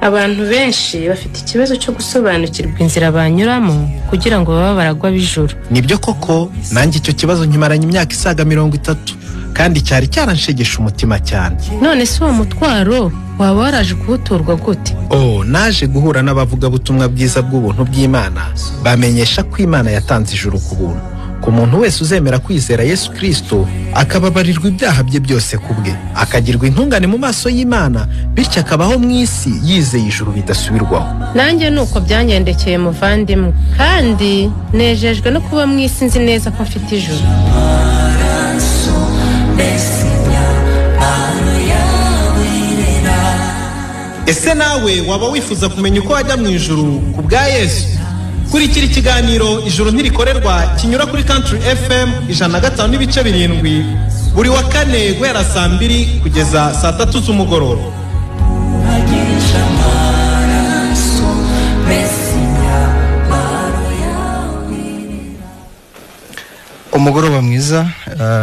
Abantu benshi bafite ikibazo cyo gusobanukirwa inzira banyuramo kugira ngo baba baragwa bijuru. Nibyo koko, nanjye icyo kibazo nkimaranye imyaka isaga 30 kandi cyari cyaranshegesha umutima cyane. None se uwo mutwaro waba waraje kubuturwa gute? Naje guhura n'abavuga butumwa bwiza bw'ubuntu bw'Imana, bamenyesha ko Imana yatanze ijuru ku buntu. Ku muntu wese uzemera kwizera Yesu Kristo, akababarirwa ibyaha bye byose kubwe, akagirwa intungane mu maso y'Imana, bityo akabaho mu isi yizeye ijuru bidasubirwaho. Nanjye nuko byangendekeye muvandimwe, kandi nejejwe no kuba mu isi nzi neza ko mfite ijuru. Ese nawe waba wifuza kumenya uko wajya mu ijuru ku bwa Yesu? Kurikira ikiganiro Ijuru ntirikorerwa kinyura kuri Country FM 105.7 buri wa kane guhera saa 2 kugeza saa 3 z'umugoroba. Umugoroba mwiza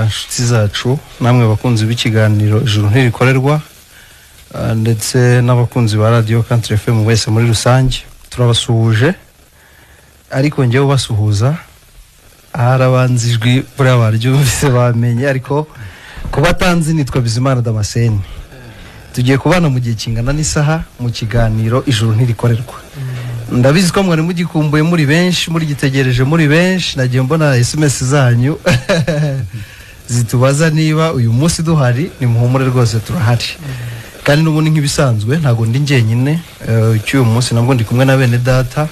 nshuti zacu, namwe bakunzi b'ikiganiro Ijuru ntirikorerwa, ndetse n'abakunzi ba Radio Country FM wese muri rusange, turabasuhuje. Ariko njyewe basuhuza arabanzijwe buri abaryumvise bamenye, ariko kubatanzi nitwa Bizimana Damascene. Tugiye kubana mu gihe kingana n'isaha mu kiganiro Ijuru ntirikorerwa. Ndabizi ko mwari mugikumbuye muri benshi, muri gitegereje muri benshi, nagiye mbona SMS zanyu zitubaza niba uyu munsi duhari. Ni muhumure rwose turahari, kandi n'ubundi nk'ibisanzwe ntago ndi njyenyine. Cyuyu munsi nabwo ndi kumwe na bene data,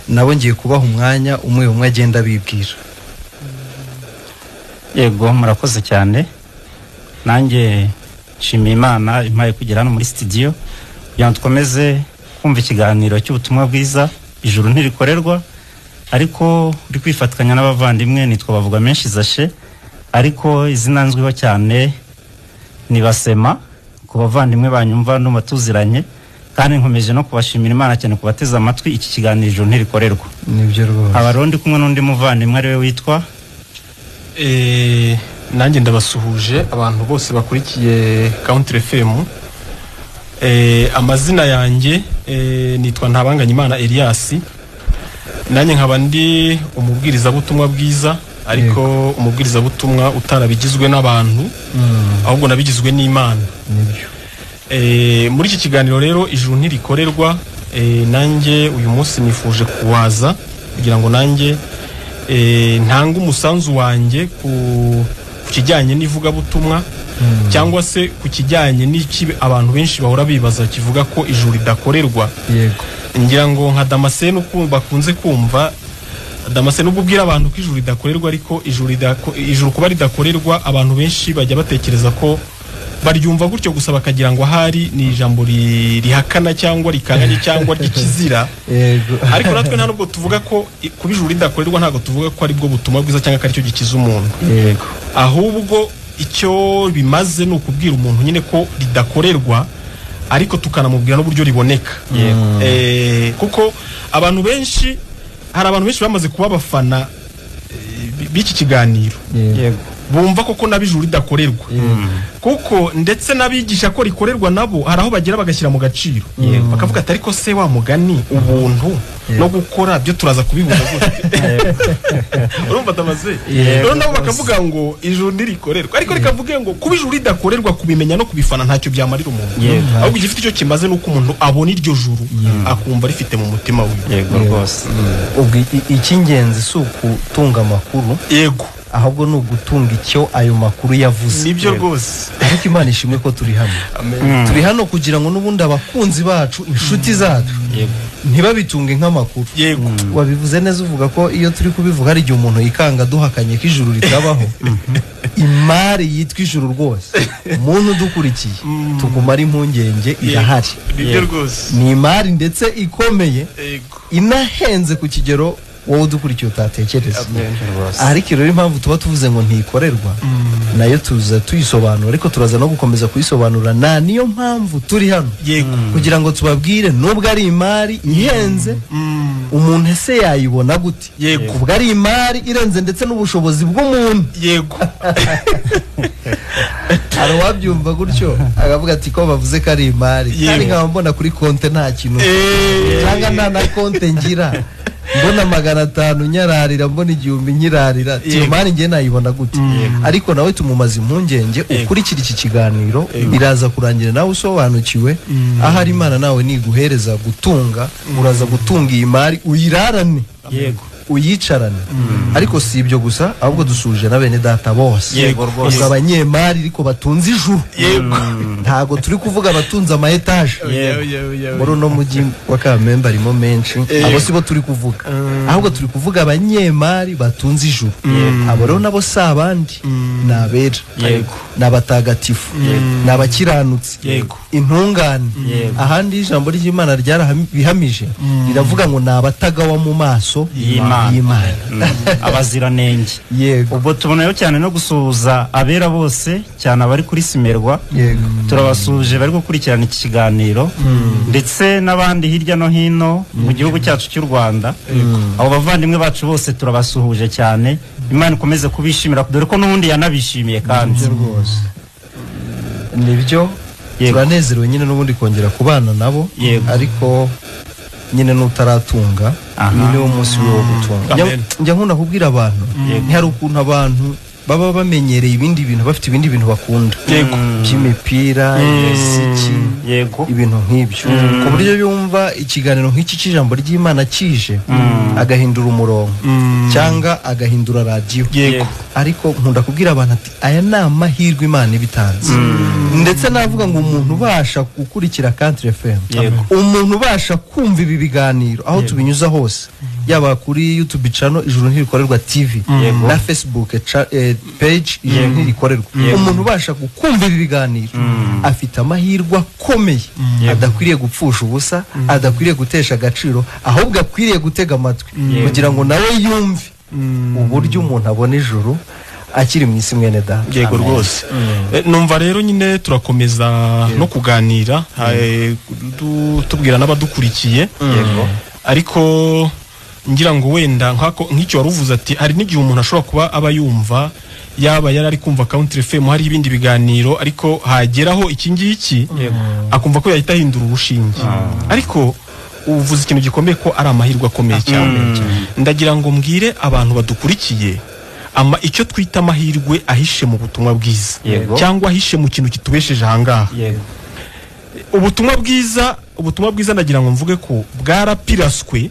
nabo ngiye kubaha umwanya umwe agenda bibwira. Yego, murakoze cyane. Nanjye nshimiye Imana impaye kugera hano muri studio kugira ngo dukomeze kumva ikiganiro cy'ubutumwa bwiza Ijuru ntirikorerwa. Ariko uri kwifatikanya n'abavandimwe nitwa bavuga menshi Zashe, ariko izina nzwiho cyane ni Basema ku bavandimwe banyumva no batuziranye, kandi nkomeje no kubashimira Imana cyane kubateza amatwi iki kiganiro Ijuru ntirikorerwa. Nibyo rwose. Abarundi kumwe n'undi muvandimwe ari we witwa nanjye ndabasuhuje abantu bose bakurikiye Country FM. Amazina yanjye nitwa Ntabanganyimana Elias, nanjye nkaba ndi umubwiriza butumwa bwiza, ariko umubwiriza butumwa utarabigizwe n'abantu, ahubwo nabigizwe n'Imana. Nibyo. Muri iki kiganiro rero Ijuru ntirikorerwa, nanjye uyu munsi nifuje kuwaza kugira ngo nanjye ntanga umusanzu wanjye ku kijyanye n'ivuga butumwa, cyangwa se ku kijyanye n'iki abantu benshi bahora bibaza kivuga ko ijuru ridakorerwa. Yego. Ngira ngo nka Damascene bakunze kumva, Damascene ubwira abantu ko ijuru ridakorerwa, ariko ijuru kuba ridakorerwa abantu benshi bajya batekereza ko baryumva gutyo gusa, bakagira ngo ahari ni ijambo rihakana cyangwa rikanganye cyangwa ry'ikizira. Yego. Ariko natwe nta nubwo tuvuga ko kuba ijuru ridakorerwa, ntabwo tuvuga ko ari bwo butumwa bwiza cyangwa ko ari cyo gikiza umuntu. Yego. Ahubwo icyo bimaze ni ukubwira umuntu nyine ko ridakorerwa, ariko tukanamubwira n'uburyo riboneka. Kuko abantu benshi, hari abantu benshi bamaze kuba abafana b'iki kiganiro. Yego. Bumva koko nabijuru ridakorerwa. Kuko ndetse nabigisha ko rikorerwa nabo hari aho bagira bagashyira mu gaciro. Bakavuga ati ariko se wa mugani ubuntu no gukora byo turaza kubihuza gute? Urumva Damascene? Rero nabo bakavuga ngo ijuru ntirikorerwa, ariko rikavuge ngo kuba ijuru ridakorerwa, kubimenya no kubifana ntacyo byamarira umuntu. Ahubwo igifite icyo kimaze nuko umuntu abona iryo juru akumva rifite mu mutima we. Yego rwose. Ubwo icy'ingenzi si ukutunga amakuru, yego, ahubwo no gutunga icyo ayo makuru yavuze. Nibyo rwose. Ariko Imana ishimwe ko turi hano. Turi hano kugira ngo n'ubundi abakunzi bacu, inshuti zacu, ntibabitunge nk'amakuru. Yego. Wabivuze neza uvuga ko iyo turi kubivuga hari igihe umuntu yikanga duhakanye ko ijuru ritabaho. Imari yitwa ijuru rwose, umuntu udukurikiye tugumara impungenge irahari. Nibyo rwose. Ni imari ndetse ikomeye, inahenze ku kigero wowe udukurikiye utatekereza. Ariko rero impamvu tuba tuvuze ngo ntikorerwa, nayo tuza tuyisobanura, ariko turaza no gukomeza kuyisobanura. Niyo mpamvu turi hano, kugira ngo tubabwire nubwo ari imari ihenze, umuntu ese yayibona gute? Ubwo ari imari irenze ndetse n'ubushobozi bw'umuntu. Yego. hari uwabyumva gutyo akavuga ati ko bavuze ko ari imari kandi nkaba mbona kuri konte nta kintu cyangwa nta na konte ngira mbona 500 nyararira mbona 1000 nyirarira iyo mari ngiye nayibona gute ariko nawe tumumaze impungenge ukurikira iki kiganiro biraza kurangira nawe usobanukiwe ahari Imana nawe niguhereza gutunga uraza gutunga iyi mari uyirarane yego uyicarane ariko si ibyo gusa ahubwo dusuje na bene data bose yego rwose abanyemari ariko batunze ijuru yego ntago turi kuvuga abatunze ama etage muri uno mujyi wa Kamembe arimo menshi abo sibo turi kuvuga ahubwo turi kuvuga abanyemari batunze ijuru abo rero nabo sabandi nabera yego nabatagatifu nabakiranutse yego intungane ahandi ijambo ry'Imana ryarabihamije riravuga ngo nabatagawa mu maso y'Imana abaziranenge yego ubwo tubonayo cyane no gusuhuza abera bose cyane abari kuri Simerwa yego turabasuje bari gukurikirana iki kiganiro ndetse n'abandi hirya no hino mu gihugu cyacu cy'u Rwanda abo bavandimwe bacu bose turabasuhuje cyane Imana ikomeze kubishimira dore ko n'ubundi yanabishimiye kandi rwose nibyo turanezerewe nyine n'ubundi kongera kubana nabo ariko nyine n'utaratunga nyine wo munsi wo gutunga njya nkunda kubwira abantu ntihari ukuntu abantu baba bamenyereye ibindi bintu bafite ibindi bintu bakunda by'imipira imiziki ibintu nk'ibyo ku buryo yumva ikiganiro nk'iki cy'ijambo ry'Imana kije agahindura umurongo cyangwa agahindura radio ariko nkunda kubwira abantu ati aya ni amahirwe Imana ibitanze ndetse navuga ngo umuntu ubasha gukurikira Country FM umuntu ubasha kumva ibi biganiro aho tubinyuza hose yaba kuri YouTube channel Ijuru Ntirikorerwa TV na Facebook page Ijuru Ntirikorerwa umuntu ubasha gukumva ibi biganiro afite amahirwe akomeye adakwiriye gupfusha ubusa adakwiriye gutesha agaciro ahubwo akwiriye gutega amatwi kugira ngo nawe yumve uburyo umuntu abona ijuru akiri mu isi mwene data yego rwose numva rero nyine turakomeza no kuganira tubwira n'abadukurikiye yego ariko ngira ngo wenda nk'icyo waruvuze ati hari n'igihe umuntu ashobora kuba aba yumva yaba yarari kumva Country FM hari ibindi biganiro ariko hageraho iki ngiki akumva ko yahita ahindura urushinge ariko uvuze ikintu gikomeye ko ari amahirwe akomeye cyane ndagira ngo mbwire abantu badukurikiye icyo twita amahirwe ahishe mu butumwa bwiza cyangwa ahishe mu kintu kitubesheje ahangaha ubutumwa bwiza ndagira ngo mvuge ko bwarapiraswe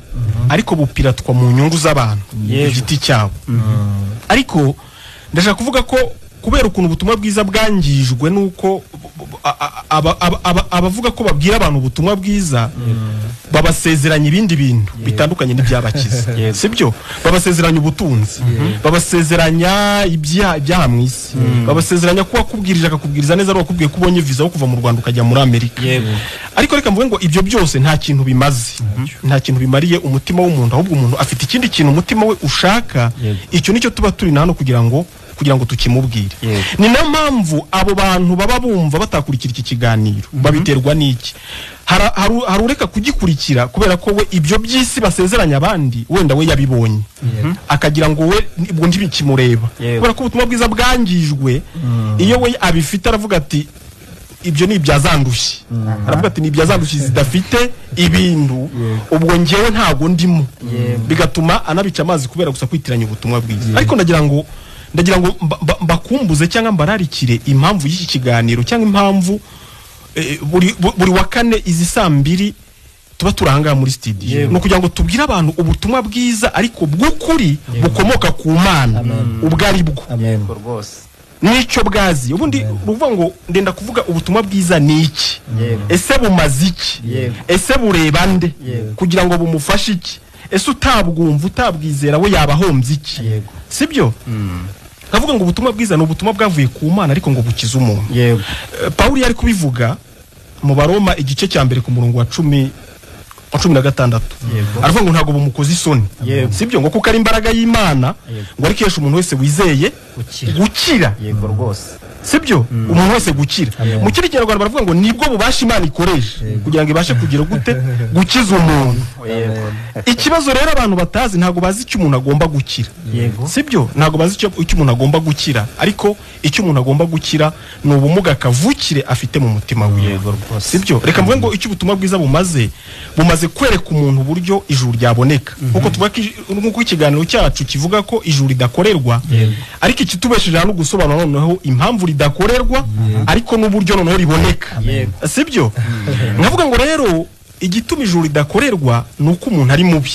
ariko bupiratwa mu nyungu z'abantu igiti cyabo ariko ndashaka kuvuga ko kubera ukuntu ubutumwa bwiza bwangijwe nuko abavuga ko babwira abantu ubutumwa bwiza babasezeranya ibindi bintu bitandukanye n'ibyabakiza sibyo babasezeranya ubutunzi babasezeranya ibyaha mu isi babasezeranya ko wakubwirije akakubwiriza neza bakubwiye ko ubonye visa yo kuva mu Rwanda ukajya muri Amerika ariko reka mvuge ngo ibyo byose nta kintu bimaze nta kintu bimariye umutima w'umuntu ahubwo umuntu afite ikindi kintu umutima we ushaka icyo nicyo tuba turi hano kugira ngo tukimubwire ni na mpamvu abo bantu baba bumva batakurikira iki kiganiro babiterwa n'iki harureka kugikurikira kubera ko we ibyo by'isi basezeranya abandi wenda we yabibonye akagira ngo we ubwo ntibikimureba kubera ko ubutumwa bwiza bwangijwe iyo we abifite aravuga ati ibyo ni ibyazandushye aravuga ati ni ibyazandushye zidafite ibintu ubwo ngewe ntago ndimo bigatuma anabica amazi kubera gusa kwitiranya ubutumwa bwiza ariko ndagira ngo mbakumbuze cyangwa mbararikire impamvu y'iki kiganiro cyangwa impamvu buri wa kane izi saa 2 tuba turanga muri studio no kugira ngo tubwire abantu ubutumwa bwiza ariko bw'ukuri bukomoka ku Mana ubwari bwo rwose nicyo bwazi ubundi ruvuga ngo ndenda kuvuga ubutumwa bwiza ni iki ese bumaze iki ese bureba nde kugira ngo bumufashe iki ese utabwumva utabwizera we yabahombye iki sibyo kavuga ngo ubutumwa bwiza no ubutumwa bwavuye ku Mana ariko ngo bukiza umuntu Paulo yari kubivuga mu Baroma igice cya mbere ku murongo wa 16 aravuga ngo ntago bumukoze isoni sibyo ngo kuko ari imbaraga y'Imana ngo arikesha umuntu wese wizeye gukira yego rwose sibyo umuntu wese gukira mu kindi Kinyarwanda baravuga ngo nibwo bubasha Imana ikoresha kugira ngo ibashe kugira gute gukiza umuntu ikibazo rero abantu batazi ntago bazi icyo umuntu agomba gukira sibyo ntago bazi icyo umuntu agomba gukira ariko icyo umuntu agomba gukira ni ubumuga kavukire afite mu mutima wiwe sibyo reka mvuge ngo icyo ubutumwa bwiza bumaze kwereka umuntu uburyo ijuru ryaboneka kuko tuvuga ko ikiganiro cyacu kivuga ko ijuru ridakorerwa ariko ikitubesheje hano gusobanura noneho impamvu ridakorerwa ariko n'uburyo noneho riboneka sibyo nkavuga ngo rero igituma ijuru ridakorerwa nuko umuntu ari mubi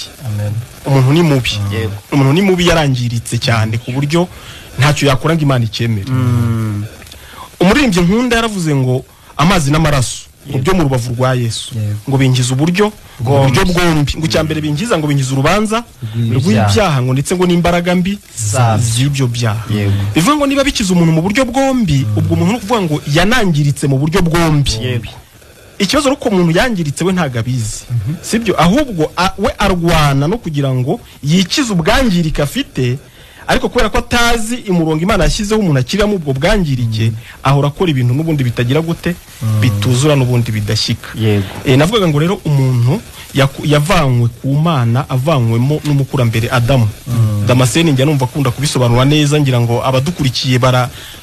umuntu ni mubi yarangiritse cyane ku buryo ntacyo yakora ngo Imana ikemere umuririmbyi nkunda yaravuze ngo amazi n'amaraso byo mu rubavu rwa Yesu ngo bingiza uburyo bwombi ngo cyambere bingiza ngo bingiza urubanza rw'ibyaha ngo ndetse ngo n'imbaraga mbi z'ibyo byaha bivuga ngo niba bikiza umuntu mu buryo bwombi ubwo umuntu no kuvuga ngo yanangiritse mu buryo bwombi ikibazo nuko umuntu yangiritse we ntago abizi sibyo ahubwo we arwana no kugira ngo yikize ubwangirika afite ariko kubera ko atazi imurongo Imana yashyizeho umuntu akiramo ubwo bwangirike ahora akora ibintu n'ubundi bitagira gute bituzura n'ubundi bidashyika navugaga ngo rero umuntu yavanywe ku Mana avanywemo n'umukurambere Adamu Damascene njya numva akunda kubisobanura neza ngira ngo abadukurikiye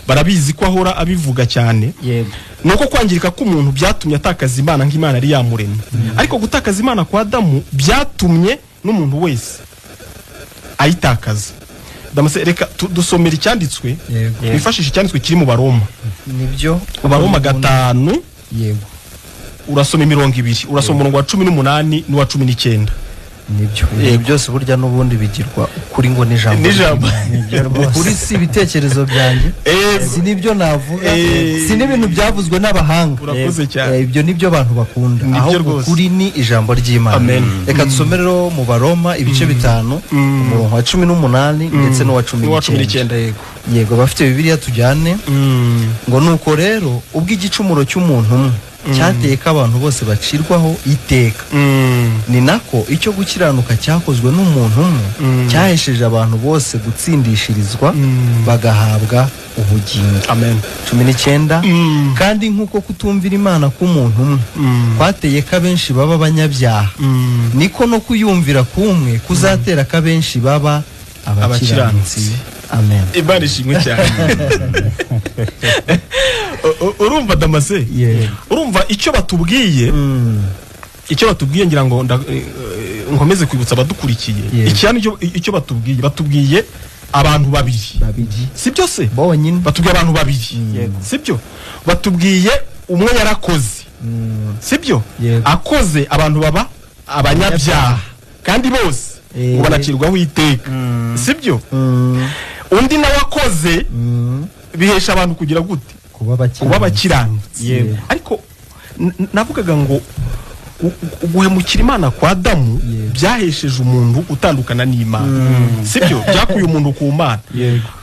barabizi ko ahora abivuga cyane nuko kwangirika k'umuntu byatumye atakaza Imana nk'Imana yari yamuremye ariko gutakaza Imana kwa Adamu byatumye n'umuntu wese ayitakaza Damascene reka dusomera icyanditswe twifashisha icyanditswe kiri mu Baroma nibyo Baroma 5 urasoma 200 urasoma umurongo wa 18 n'uwa 19 nibyo byose burya n'ubundi bigirwa kuri ngo n'ijambo kuri si ibitekerezo byanjye si nibyo navuga si n'ibintu byavuzwe n'abahanga ibyo nibyo abantu bakunda aho kuri ni ijambo ry'Imana reka dusomerero mu Baroma ibice 5 umurongo wa 18 ndetse n'uwa 19 yego bafite Bibiliya tujyane ngo nuko rero ubwo igicumuro cy'umuntu umwe cyateye ko abantu bose bacirwaho iteka ni nako icyo gukiranuka cyakozwe n'umuntu umwe cyahesheje abantu bose gutsindishirizwa bagahabwa ubugingo amen 19 kandi nkuko kutumvira Imana k'umuntu umwe kwateye ko abenshi baba abanyabyaha niko no kuyumvira kumwe kuzatera ko abenshi baba abakiranutsi amen Imana ishimwe cyane urumva Damase urumva icyo batubwiye ngira ngo nkomeze kwibutsa abadukurikiye icyane icyo batubwiye abantu babiri sibyo se bonyine batubwiye abantu babiri sibyo batubwiye umwe yarakoze sibyo akoze abantu baba abanyabyaha kandi bose ngo banacirwaho iteka sibyo undi nawe akoze bihesha abantu kugira gute kuba bakiranutsi ariko navugaga ngo guhemukira Imana kwa Adamu byahesheje umuntu utandukana n'Imana sibyo byakuye umuntu ku Mana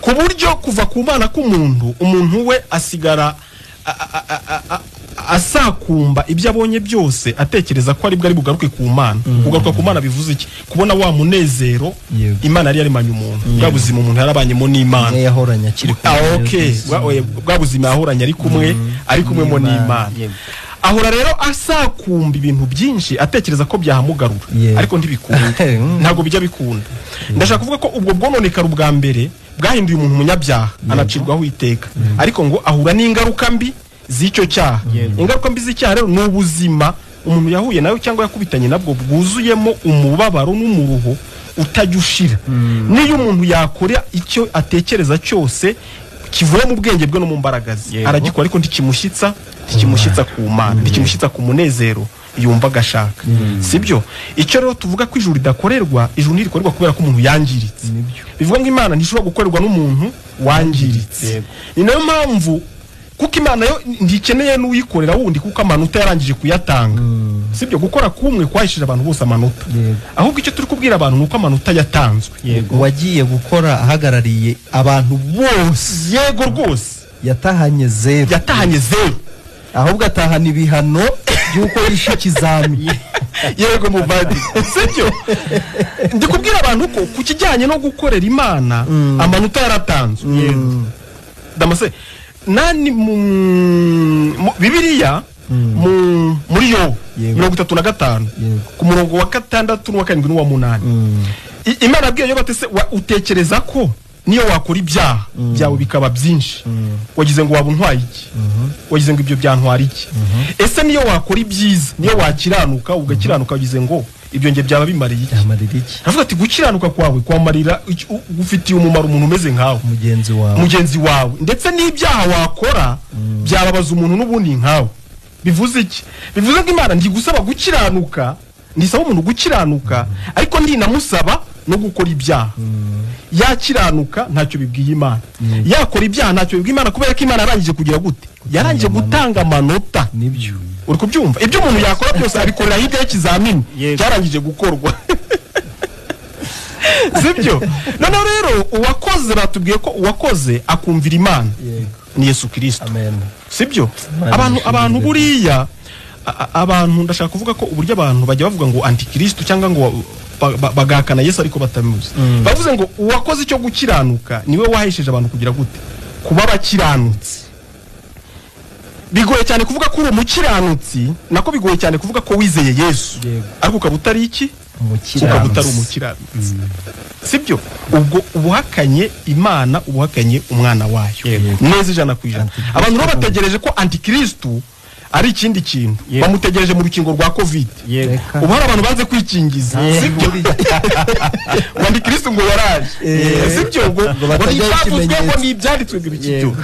ku buryo kuva ku Mana k'umuntu umuntu we asigara asakumba ibyo abonye byose atekereza ko ari bwo ari bugaruke ku Mana kugaruka ku Mana bivuze iki kubona wa munezero Imana yari yarimanye umuntu bwa buzima umuntu yarabanyemo n'Imana yahoranya akiri bwa buzima yahoranya ari kumwe mo n'Imana ahora rero asakumba ibintu byinshi atekereza ko byahamugarura ariko ntibikunda ntago bijya bikunda ndashaka kuvuga ko ubwo bwononekara ubwa mbere bwahinduye umuntu umunyabyaha anacirwaho iteka ariko ngo ahura n'ingaruka mbi z'icyo cyaha ingaruka mbi z'icyaha rero ni ubuzima umuntu yahuye nayo cyangwa yakubitanye nabwo bwuzuyemo umubabaro n'umuruho utajya ushira niyo umuntu yakora icyo atekereza cyose kivuye mu bwenge bwe no mu mbaraga ze aragikora ariko ntikimushyitsa ku Mana ntikimushyitsa ku munezero yumva agashaka sibyo icyo rero tuvuga ko ijuru ridakorerwa ijuru ntirikorerwa kubera ko umuntu yangiritse bivuga ngo Imana ntishobora gukorerwa n'umuntu wangiritse ni nayo mpamvu kuko Imana yo ndikeneye n'uyikorera wundi kuko amanota yarangije kuyatanga sibyo gukora kumwe kwahishije abantu bose amanota ahubwo icyo turi kubwira abantu nuko amanota yatanzwe wagiye gukora ahagarariye abantu bose yego rwose yatahanye zero ahubwo atahana ibihano by'uko yishe ikizami yego muvadi sibyo ndikubwira abantu ko ku kijyanye no gukorera Imana amanota yaratanzwe Damase nani Bibiliya muri yo 35 ku murongo wa 6 n'uwa 7 n'uwa 8 Imana abwiye yo batese utekereza ko niyo wakora ibyaha byawe bikaba byinshi wagize ngo wabuntwaye iki wagize ngo ibyo byantwara iki ese niyo wakora ibyiza niyo wakiranuka ugakiranuka wagize ngo ibyo nge byaba bimariye iki avuga ati gukiranuka kwawe kwamarira gufitiye umumaro umuntu umeze nkawe mugenzi wawe ndetse n'ibyaha wakora byababaza umuntu n'ubundi nkawe bivuze iki bivuze ko Imana ndi gusaba gukiranuka ndisaba umuntu gukiranuka ariko ndi namusaba no gukora ibyaha yakiranuka ntacyo bibwiye Imana yakora ibyaha ntacyo bibwiye Imana kubera ko Imana yarangije kugira gute yarangije gutanga amanota nibyo uri kubyumva ibyo umuntu yakora byose abikorera hirya y'ikizamini cyarangije gukorwa sibyo none rero uwakoze batubwiye ko uwakoze akumvira Imana ni Yesu Kristo amen sibyo abantu buriya abantu ndashaka kuvuga ko uburyo abantu bajya bavuga ngo antikristo cyangwa ngo bagakana Yesu ariko batamuzi bavuze ngo uwakoze cyo gukiranuka niwe wahesheje abantu kugira gute kuba bakiranutse bigoye cyane kuvuga ko uri umukiranutsi nako bigoye cyane kuvuga ko wizeye Yesu ariko ukaba utari iki ukaba utari umukiranutsi sibyo ubwo ubuhakanye Imana ubuhakanye umwana wayo neza 100%. Abantu bo bategereje ko antikristo ari ikindi kintu bamutegereje mu rukingo rwa covid ubu hari abantu banze kwikingiza sibyo wandi Kristo ngo yaraje sibyo ngo batagezwe ni ibyanditswe bibikicyo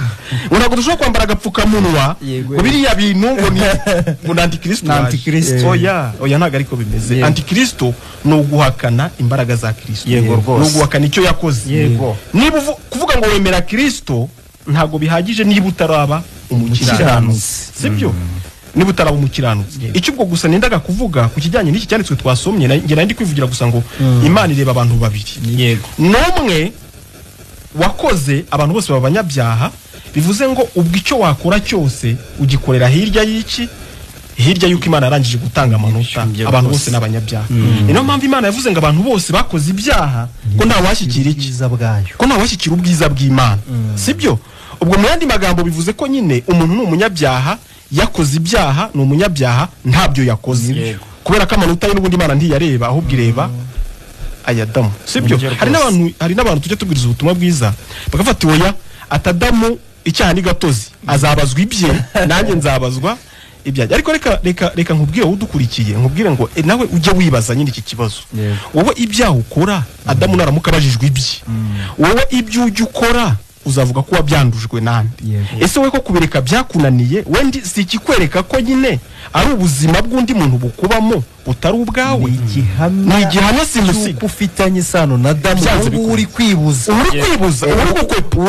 unago dushobora kwambara agapfukamunwa ngo biriya bintu ngo ni antikristo oya ntago ariko bimeze antikristo no guhakana imbaraga za Kristo no guhakana icyo yakoze niba kuvuga ngo wemera Kristo ntago bihagije niba utaraba umukiranutsi sibyo niba utaraba umukiranutsi icyo ubwo gusa nendaga kuvuga ku kijyanye n'iki cyanditswe twasomye nge nandi kwivugira gusa ngo Imana ireba abantu babiri nomwe wakoze abantu bose babanyabyaha bivuze ngo ubwo icyo wakora cyose ugikorera hirya y'iki hirya yuko Imana yarangije gutanga amanota abantu bose n'abanyabyaha niyo mpamvu Imana yavuze ngo abantu bose bakoze ibyaha ko nta washyikira ikiza bwayo ko nta washyikira ubwiza bw'Imana sibyo ubwo mu yandi magambo bivuze ko nyine umuntu ni umunyabyaha yakoze ibyaha ni umunyabyaha ntabyo yakoze kubera ko amanota y'ubundi Imana ntiyareba ahubwo ireba ayadamu sibyo hari n'abantu tujye tubwiriza ubutumwa bwiza bagafata oya atadamu icyaha ni gatozi azabazwa ibye nanjye nzabazwa ibyaje ariko reka nkubwire udukurikiye nkubwire ngo nawe ujye wibaza nyine iki kibazo wowe ibyaha ukora Adamu naramuka abajijwe ibye wowe ibyo ujye ukora uzavuga ko wabyandujwe nande ese we ko kubireka byakunaniye wendi si ikikwereka ko nyine ari ubuzima bw'undi muntu bukubamo utari ubwawe ni igihamya simusiga ufitanye isano na Adamu ngo uri kwibuza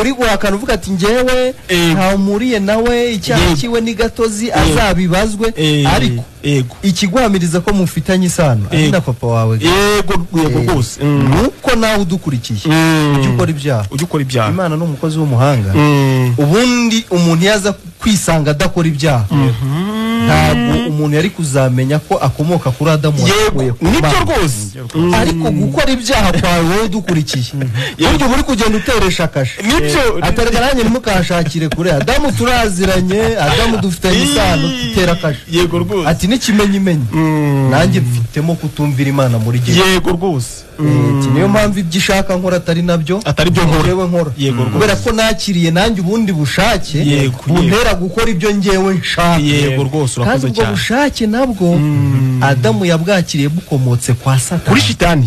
uri guhakana uvuga ati ngewe nta umuriye nawe icyaha kiwe ni gatozi azabibazwe ariko ikiguhamiriza ko mufitanye isano ari na papa wawe yego rwose nuko nawe udukurikiye ujye ukora ibyaha Imana ni umukozi w'umuhanga ubundi umuntu yaza kwisanga adakora ibyaha ntabwo umuntu yari kuzamenya ko akomoka kuri Adamu wakuye nibyo rwose ariko gukora ibyaha kwawe wowe udukurikiye buryo buri kugenda uteresha kashe nibyo atagaranye nimukashakire kure Adamu turaziranye Adamu dufitanye isano tutera kashe yego rwose ati n'ikimenyimenyi nanjye mfitemo kutumvira Imana muri gihe yego rwose niyo mpamvu ibyo ishaka nkora atari nabyo atari byo nkora kubera ko nakiriye nanjye ubundi bushake buntera gukora ibyo ngewe nshaka yego rwose kandi ubwo bushake nabwo Adamu yabwakiriye bukomotse kwa Satani kuri shitani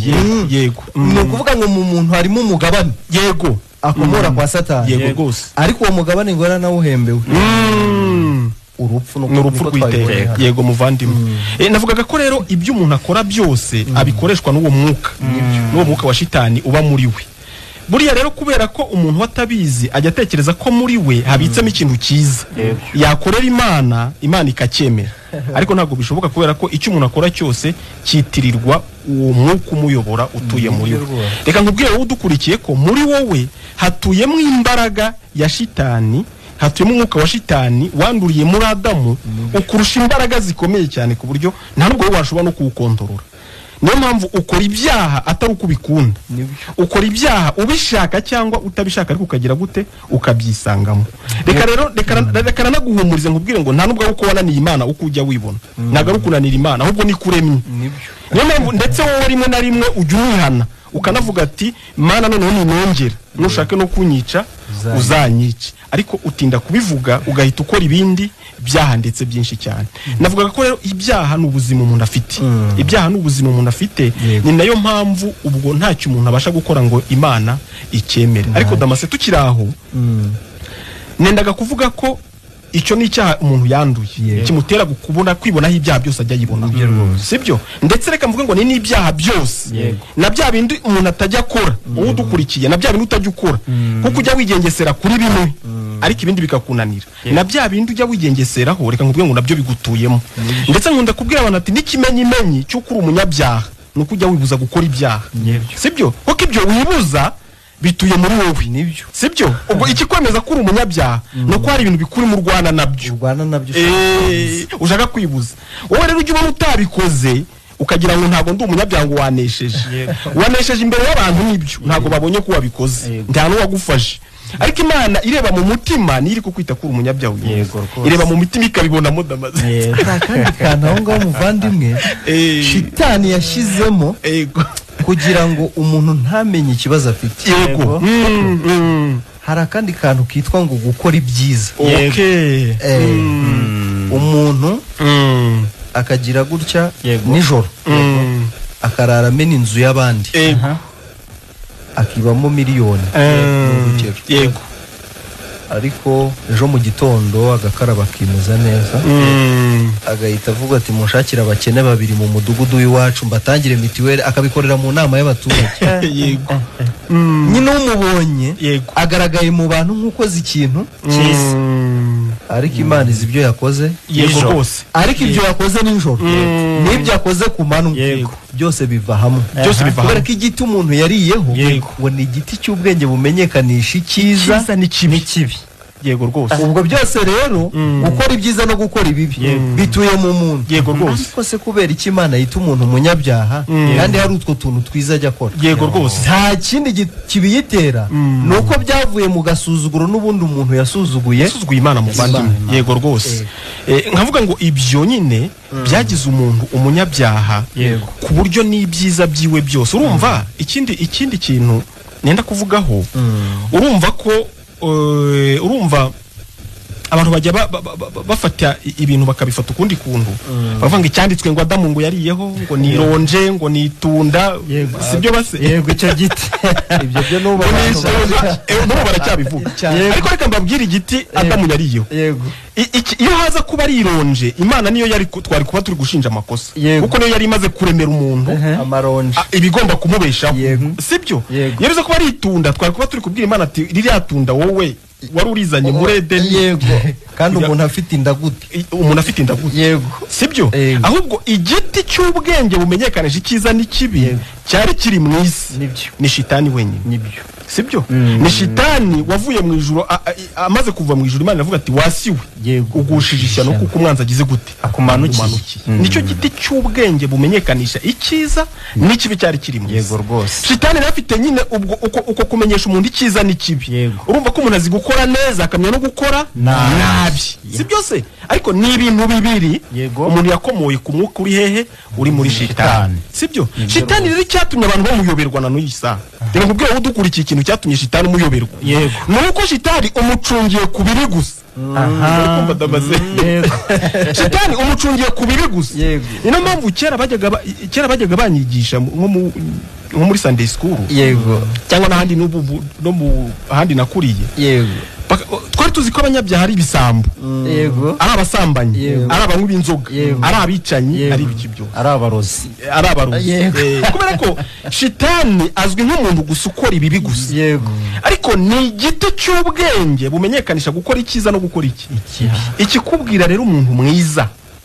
yego ni ukuvuga ngo mu muntu harimo umugabane yego akomora kwa Satani yego rwose ariko uwo mugabane ngo narawuhembewe urupfu n'urupfu rw'iteka yego muvandimwe navugaga ko rero ibyo umuntu akora byose abikoreshwa n'uwo mwuka wa shitani uba muri we buriya rero kubera ko umuntu watabizi ajya atekereza ko muri we habitsemo ikintu cyiza yakorera Imana ikacyemera ariko ntabwo bishoboka kubera ko icyo umuntu akora cyose cyitirirwa uwo mwuka umuyobora utuye muri we reka nkubwire wowe udukurikiye ko muri wowe hatuyemo imbaraga ya shitani hatuyemo umwuka wa shitani wanduriye muri Adamu ukurusha imbaraga zikomeye cyane ku buryo nta nubwo washobora no kuwukontorora niyo mpamvu ukora ibyaha atari uko ubikunda, ukora ibyaha ubishaka cyangwa utabishaka, ariko ukagira gute ukabyisangamo. Reka naguhumurize nkubwire ngo nta nubwo uko wananiye Imana uko ujya wibona, ntabwo ari ukunanira Imana, ahubwo ni kuremye. Niyo mpamvu ndetse wowe rimwe na rimwe ujya umwihana ukanavuga ati Mana noneho ninongera nushake no kunyica uzanyice, ariko utinda kubivuga ugahita ukora ibindi byaha ndetse byinshi cyane. Navuga ko rero ibyaha n'ubuzima umuntu afite, ibyaha n'ubuzima umuntu afite, ni nayo mpamvu ubwo ntacyo umuntu abasha gukora ngo Imana icyemere. Ariko Damase tukiraho nendaga kuvuga ko icyo ni icyaha umuntu yanduye kimutera kubona kwibonaho ibyaha byose ajya yibona, sibyo? Ndetse reka mvuge ngo ni n'ibyaha byose na bya bindi umuntu atajya akora, wowe udukurikiye na bya bindi utajya ukora, kuko ujya wigengesera kuri bimwe ariko ibindi bikakunanira, na bya bindi ujya wigengeseraho reka nkubwire ngo nabyo bigutuyemo. Ndetse nkunda kubwira abantu ati n'ikimenyimenyi cy'uko uri umunyabyaha ni uko ujya wibuza gukora ibyaha, sibyo? Kuko ibyo wibuza bituye muri wowe, nibyo, sibyo? Ubwo ikikwemeza ko uri umunyabyaha no ko hari ibintu bikuri mu Rwanda nabyo ushaka kwibuza. Wowe rero ujye ubona utabikoze ukagira ngo ntago ndi umunyabyaha ngo wanesheje imbere y'abantu, nibyo ntago babonye ko wabikoze, nta n'uwagufashe. Ariko Imana ireba mu mutima, niri kukwita kuri umunyabyaha, ireba mu mitima ikabibonamo Damase. Kandi kana aho ngaho muvandimwe shitani yashizemo kugira ngo umuntu ntamenye ikibazo afite. Hari akandi kantu kitwa ngo gukora ibyiza. Umuntu akagira gutya nijoro akarara amena inzu y'abandi akibamo miliyoni, ariko ejo mu gitondo agakaraba akimeza neza, agahita avuga ati mushakira abakene babiri mu mudugudu w'iwacu mbatangire mitiweli, akabikorera mu nama y'abaturage. Nyine umubonye agaragaye mu bantu nk'ukoze ikintu cyiza, ariko Imana izi ibyo yakoze rwose, ariko ibyo yakoze nijoro n'ibyo yakoze ku manywa byose biva hamwe. Kubera ko igiti umuntu yariyeho ngo ni igiti cy'ubwenge bumenyekanisha icyiza n'ikibi. Yego rwose. Ubwo byose rero gukora ibyiza no gukora ibibi bituye mu muntu. Yego rwose. Ariko se kubera iki Imana yita umuntu umunyabyaha kandi hari utwo tuntu twiza ajya akora? Yego rwose. Nta kindi kibiyitera nuko byavuye mu gasuzuguro n'ubundi umuntu yasuzuguye Imana muvandimwe. Yego rwose. Nkavuga ngo ibyo nyine byagize umuntu umunyabyaha ku buryo n'ibyiza byiwe byose. Urumva ikindi kintu nenda kuvugaho, urumva ko urumva abantu bajya bafata ibintu bakabifata ukundi kuntu, bavuga icyanditswe ngo Adamu ngo yariyeho ngo nironje ngo nitunda, sibyo base? Yego icyo giti ibyo byo nuba baracyabivuga, ariko reka mbabwire igiti Adamu yariyeho. Iyo haza kuba arironje, Imana niyo yari twari kuba turi gushinja amakosa, kuko niyo yari imaze kuremera umuntu amaronje ibigomba kumubeshaho, sibyo? Yarize kuba aritunda, twari kuba turi kubwira Imana ati ririya tunda wowe wari urizanye muri Edeni. Yego. Kandi umuntu afite indagute, yego, sibyo? Ahubwo igiti cy'ubwenge bumenyekanisha icyiza n'ikibi cyari kiri mu isi, ni shitani wenyine, nibyo, sibyo? Ni shitani wavuye mu ijuru, amaze kuva mu ijuru Imana iravuga ati wasiwe ugushije ishyano kuko umwanzi agize gute akumanukiye. Nicyo giti cy'ubwenge bumenyekanisha icyiza n'ikibi cyari kirimo. Yego rwose. Shitani rafite nyine ubwo uko kumenyesha umuntu icyiza n'ikibi. Urumva ko umuntu azi gukora neza akamenya no gukora nabi, sibyo se? Ariko ni ibintu bibiri umuntu yakomoye ku mwuka uri hehe, uri muri shitani, sibyo? Shitani rero cyatumye abantu bamuyoberwa na n'uyisa. Reka nkubwire udukurikiye ikintu cyatumye shitani umuyoberwa, nuko shitani umucungiye ku biri gusa. Kumva Damase? Shitani umucungiye ku biri gusa. Niyo mpamvu kera bajyaga banyigisha nko muri Sunday school, cyangwa n'ahandi no mu handi nakuriye, twari tuzi ko abanyabyaha ari ibisambo, ari abasambanyi, ari abanywi b'inzoga, ari abicanyi, ari ibiki byose, ari abarozi. Kubera ko shitani azwi nk'umuntu gusa ukora ibibi gusa, ariko ni igiti cy'ubwenge bumenyekanisha gukora icyiza no gukora ikibi. Ikikubwira rero umuntu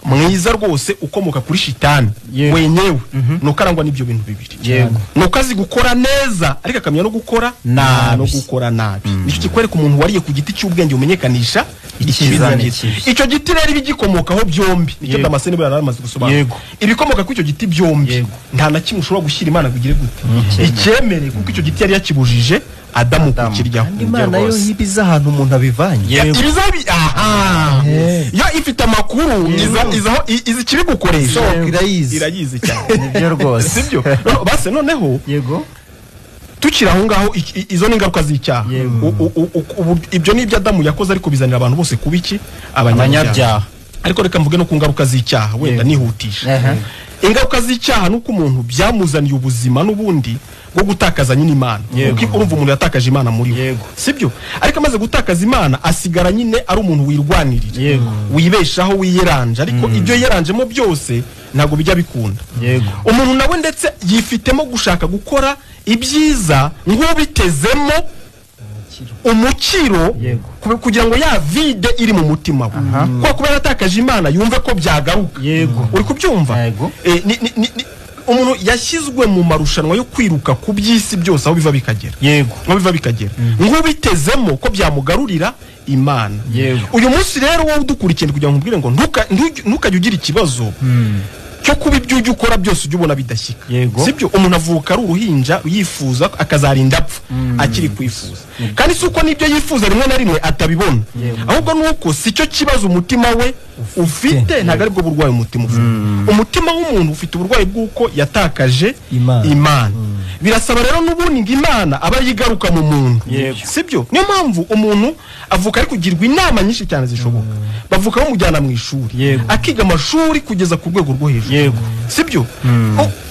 mwiza rwose ukomoka kuri shitani wenyewe nuko arangwa n'ibyo bintu bibiri, nuko azi gukora neza ariko akamenya no gukora nabi. Nicyo kikwereka umuntu wariye ku giti cy'ubwenge bumenyekanisha ikizana ikibi. Icyo giti rero ibigikomokaho byombi nicyo Damascene bari aramaze gusobanura. Ibikomoka kuri icyo giti byombi nta na kimwe ushobora gushyira Imana bigire gute icyemere, kuko icyo giti yari yakibujije Adamu kukiryaho. Imana yo yibiza ahantu umuntu abivanye. Ibizabi yo ifite amakuru izi kibigukoresha irayizi cyane. Nibyo rwose. Sibyo base noneho yego tukira aho ngaho izo n'ingaruka z'icyaha. Ibyo nibyo Adamu yakoze ariko bizanira abantu bose kuba iki abanyabyaha. Ariko reka mvuge no ku ngaruka z'icyaha wenda nihutisha. Ingaruka z'icyaha nuko umuntu byamuzaniye ubuzima n'ubundi bwo gutakaza nyine Imana. Kuko urumva umuntu yatakaje Imana muri we, sibyo? Ariko amaze gutakaza Imana asigara nyine ari umuntu wirwanirira, wibeshaho, wiyeranje. Ariko ibyo yeranjemo byose ntago bijya bikunda. Umuntu nawe ndetse yifitemo gushaka gukora ibyiza nk'ubitezemo umukiro kugira ngo ya vide iri mu mutima we, kuko kuba yatakaje Imana yumve ko byagaruka. Uri kubyumva? Umuntu yashyizwe mu marushanwa yo kwiruka ku by'isi byose aho biva bikagera. Nk'ubitezemo ko byamugarurira Imana. Uyu munsi rero wowe udukurikiye kugira ngo mbwire ngo ntukajye ugira ikibazo cyo kuba ibyo ujya ukora byose ujya ubona bidashyika. Sibyo? Umuntu avuka ari uruhinja yifuza akazarinda apfa akiri kwifuza, kandi si uko n'ibyo yifuza rimwe na rimwe atabibona, ahubwo nuko si cyo kibazo umutima we ufite, ntabwo aribwo burwayi umutima ufite. Umutima w'umuntu ufite uburwayi bw'uko yatakaje Imana. Birasaba rero n'ubundi ngo Imana aba yigaruka mu muntu, sibyo? Niyo mpamvu umuntu avuka ari kugirwa inama nyinshi cyane zishoboka. Bavuka bamujyana mu ishuri akiga amashuri kugeza ku rwego rwo hejuru, sibyo?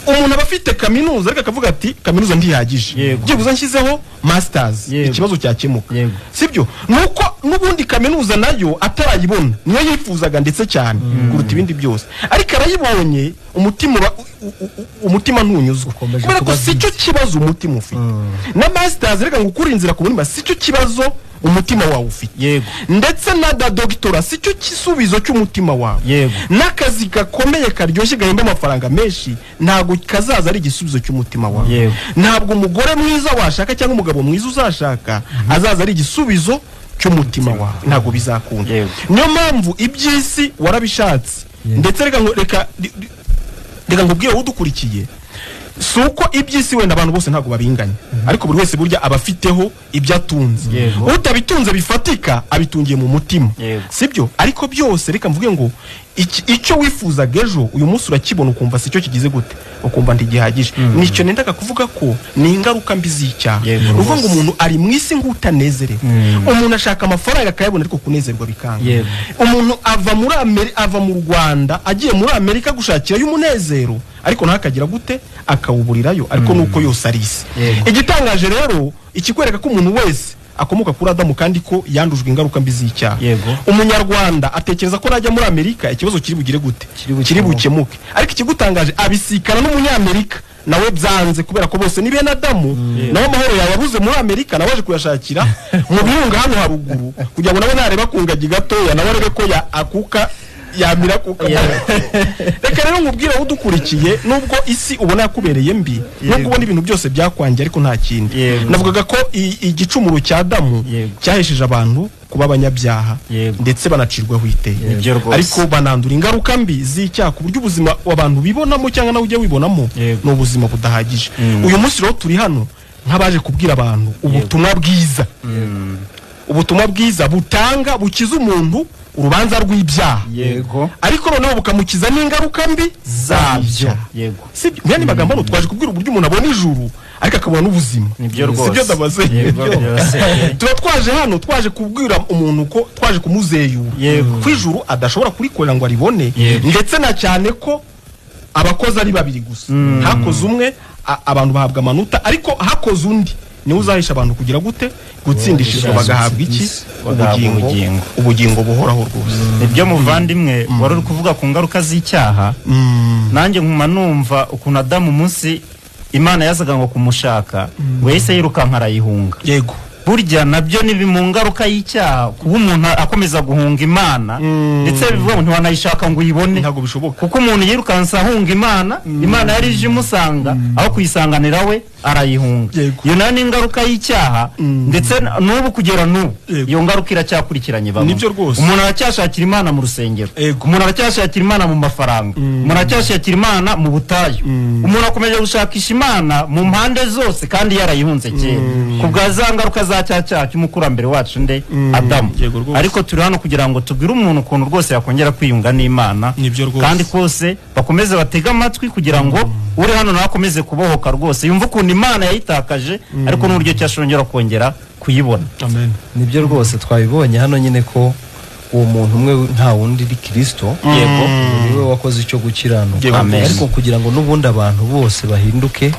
Umuntu aba afite kaminuza ariko akavuga ati kaminuza ndihagije, byibuze nshyizeho masters ikibazo cyakemuka, sibyo? Nuko n'ubundi kaminuza nayo atarayibona niyo yifuzaga ndetse cyane kuruta ibindi byose, ariko arayibonye umutima ntunyuzwa, kubera ko si cyo kibazo umutima ufite. Na masters reka ngukura inzira ku bunima si cyo kibazo umutima wawe ufite, ndetse na doctora si cyo kisubizo cy'umutima wawe. N'akazi gakomeye karyoshye gahemba amafaranga menshi ntago kazaza ari igisubizo cy'umutima wawe. Ntabwo umugore mwiza washaka cyangwa umugabo mwiza uzashaka azaza ari igisubizo cy'umutima wawe, ntago bizakunda. Niyo mpamvu iby'isi warabishatse, ndetse reka ngubwire udukurikiye, suko iby'isi wenda abantu bose ntago babinganya, ariko buri wese burya abafiteho ibyo atunze. Utabitunze bifatika abitungiye mu mutima, sibyo? Ariko byose reka mvuge ngo icyo wifuzaga ejo uyu munsi urakibona ukumva si cyo kigize gute, ukumva ntigihagije. Nicyo nendaga kuvuga ko ni ingaruka mbi z'icyaha. Uvuga ngo umuntu ari mu isi nk'utanezerewe. Umuntu ashaka amafaranga akayabona ariko kunezerwa bikanga. Umuntu ava mu Rwanda agiye muri Amerika gushakirayo umunezero, ariko ntakagira gute akawuburirayo, ariko nuko yose ari isi. Igitangaje rero ikikwereka ko umuntu wese akomoka kuri Adamu kandi ko yandujwe ingaruka mbi z'icyaha. Umunyarwanda atekereza ko najya muri Amerika ikibazo kiri bugire gute, kiri bukemuke, ariko ikigutangaje abisikana n'umunyamerika nawe byanze, kubera ko bose ni bene Adamu. Nawe amahoro yayabuze muri Amerika nawe aje kuyashakira mu birunga hano haruguru, kugira ngo nawe nareba kungagi gatoya nawe arebe ko akuka yamira kuka. Reka rero nkubwire udukurikiye, nubwo isi ubona yakubereye mbi, nubwo ubona ibintu byose byakwangiye, ariko nta kindi. Navugaga ko igicumuro cya Adamu cyahesheje abantu kuba abanyabyaha ndetse banacirwaho iteka, ariko banandura ingaruka mbi z'icyaha ku buryo ubuzima abantu bibonamo cyangwa nawe ujya wibonamo ni ubuzima budahagije. Uyu munsi rero turi hano nk'abaje kubwira abantu ubutumwa bwiza, ubutumwa bwiza butanga bukiza umuntu urubanza rw'ibyaha, ariko noneho bukamukiza n'ingaruka mbi zabyo. Sibyo? Mwene magambo twaje kubwira uburyo umuntu abona ijuru ariko akabona n'ubuzima. Sibyo ndabaze? Tuba twaje hano twaje kubwira umuntu ko twaje kumuzeyura ku ijuru adashobora kurikorera ngo aribone, ndetse na cyane ko abakozi ari babiri gusa. Hakoze umwe abantu bahabwa amanota, ariko hakoze undi niwe uzahisha abantu kugira gute gutsindishizwa bagahabwa iki ubugingo buhoraho rwose. Ibyo muvandimwe wari uri kuvuga ku ngaruka z'icyaha, nanjye nkuma numva ukuntu Adamu munsi Imana yazaga ngo kumushaka ngo yahise yirukanka arayihunga. burya nabyo ni mu ngaruka y'icyaha kuba umuntu akomeza guhunga Imana ndetse bivuga ngo ntiwanayishaka ngo uyibone ntabwo bishoboka kuko umuntu yirukansa ahunga Imana Imana yari ije imusanga aho kuyisanganira we arayihunga iyo nayo ni ingaruka y'icyaha ndetse n'ubu kugera n'ubu iyo ngaruka iracyakurikiranye bamwe nibyo rwose umuntu aracyashakira Imana mu rusengero umuntu aracyashakira Imana mu mafaranga umuntu aracyashakira Imana mu butayu umuntu akomeje gushakisha Imana mu mpande zose kandi yarayihunze kera kubwa za ngaruka za cyaha cy'umukurambere wacu nde Adamu ariko turi hano kugira ngo tubwire umuntu ukuntu rwose yakongera kwiyunga n'Imana kandi kose bakomeze batega amatwi kugira ngo uri hano nawe akomeze kubohoka rwose yumva ukuntu Imana yayitakaje ariko n'uburyo cyashongera kongera kuyibona amen nibyo rwose twabibonye hano nyine ko uwo muntu umwe nta wundi iri Kristo yego niwe wakoze icyo gukiranuka ariko kugira ngo n'ubundi abantu bose bahinduke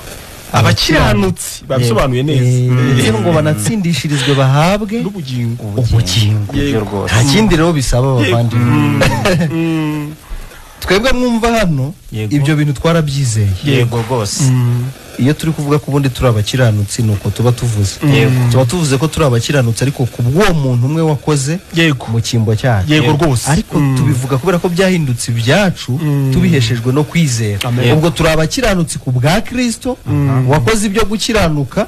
abakiranutsi babisobanuye neza ngo banatsindishirizwe bahabwe ubugingo nta kindi rero bisaba abavandimwe twebwe mwumva hano ibyo bintu twarabyizeye yego rwose iyo turi kuvuga ko ubundi turi abakiranutsi nuko tuba tuvuze ko turi abakiranutsi ariko ku bw'uwo muntu umwe wakoze mu cyimbo cyacu yego rwose ariko tubivuga kubera ko byahindutse ibyacu tubiheshejwe no kwizera ubwo turi abakiranutsi ku bwa Kristo wakoze ibyo gukiranuka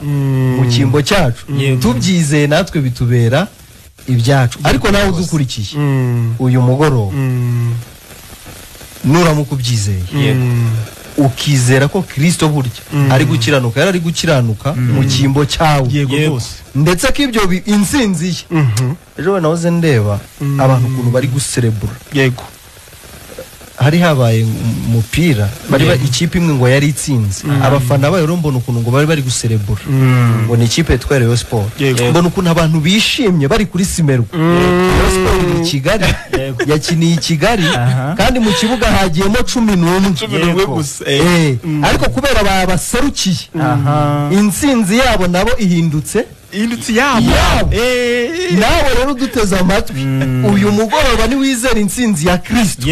mu cyimbo cyacu tubyizeye natwe bitubera ibyacu ariko nawe udukurikiye uyu mugoroba nuramuka ubyizeye ukizera ko Kristo burya ari gukiranuka yari ari gukiranuka mu cyimbo cyawe ndetse ko ibyo insinzi ye ejo nahoze ndeba abantu ukuntu bari guserebura hari habaye umupira bari ikipe imwe ngo yari itsinze abafana bayo mbona ukuntu ngo bari guserebura ngo ni ikipe yitwa Rayon Sport mbona ukuntu abantu bishimye bari kuri Simerwa Rayon Sport ni Kigali yakiniye Kigali kandi mu kibuga hagiyemo 11 gusa ariko kubera babaserukiye insinzi yabo nabo ihindutse yabo nawe rero duteze amatwi uyu mugoroba ni wizera insinzi ya Kristo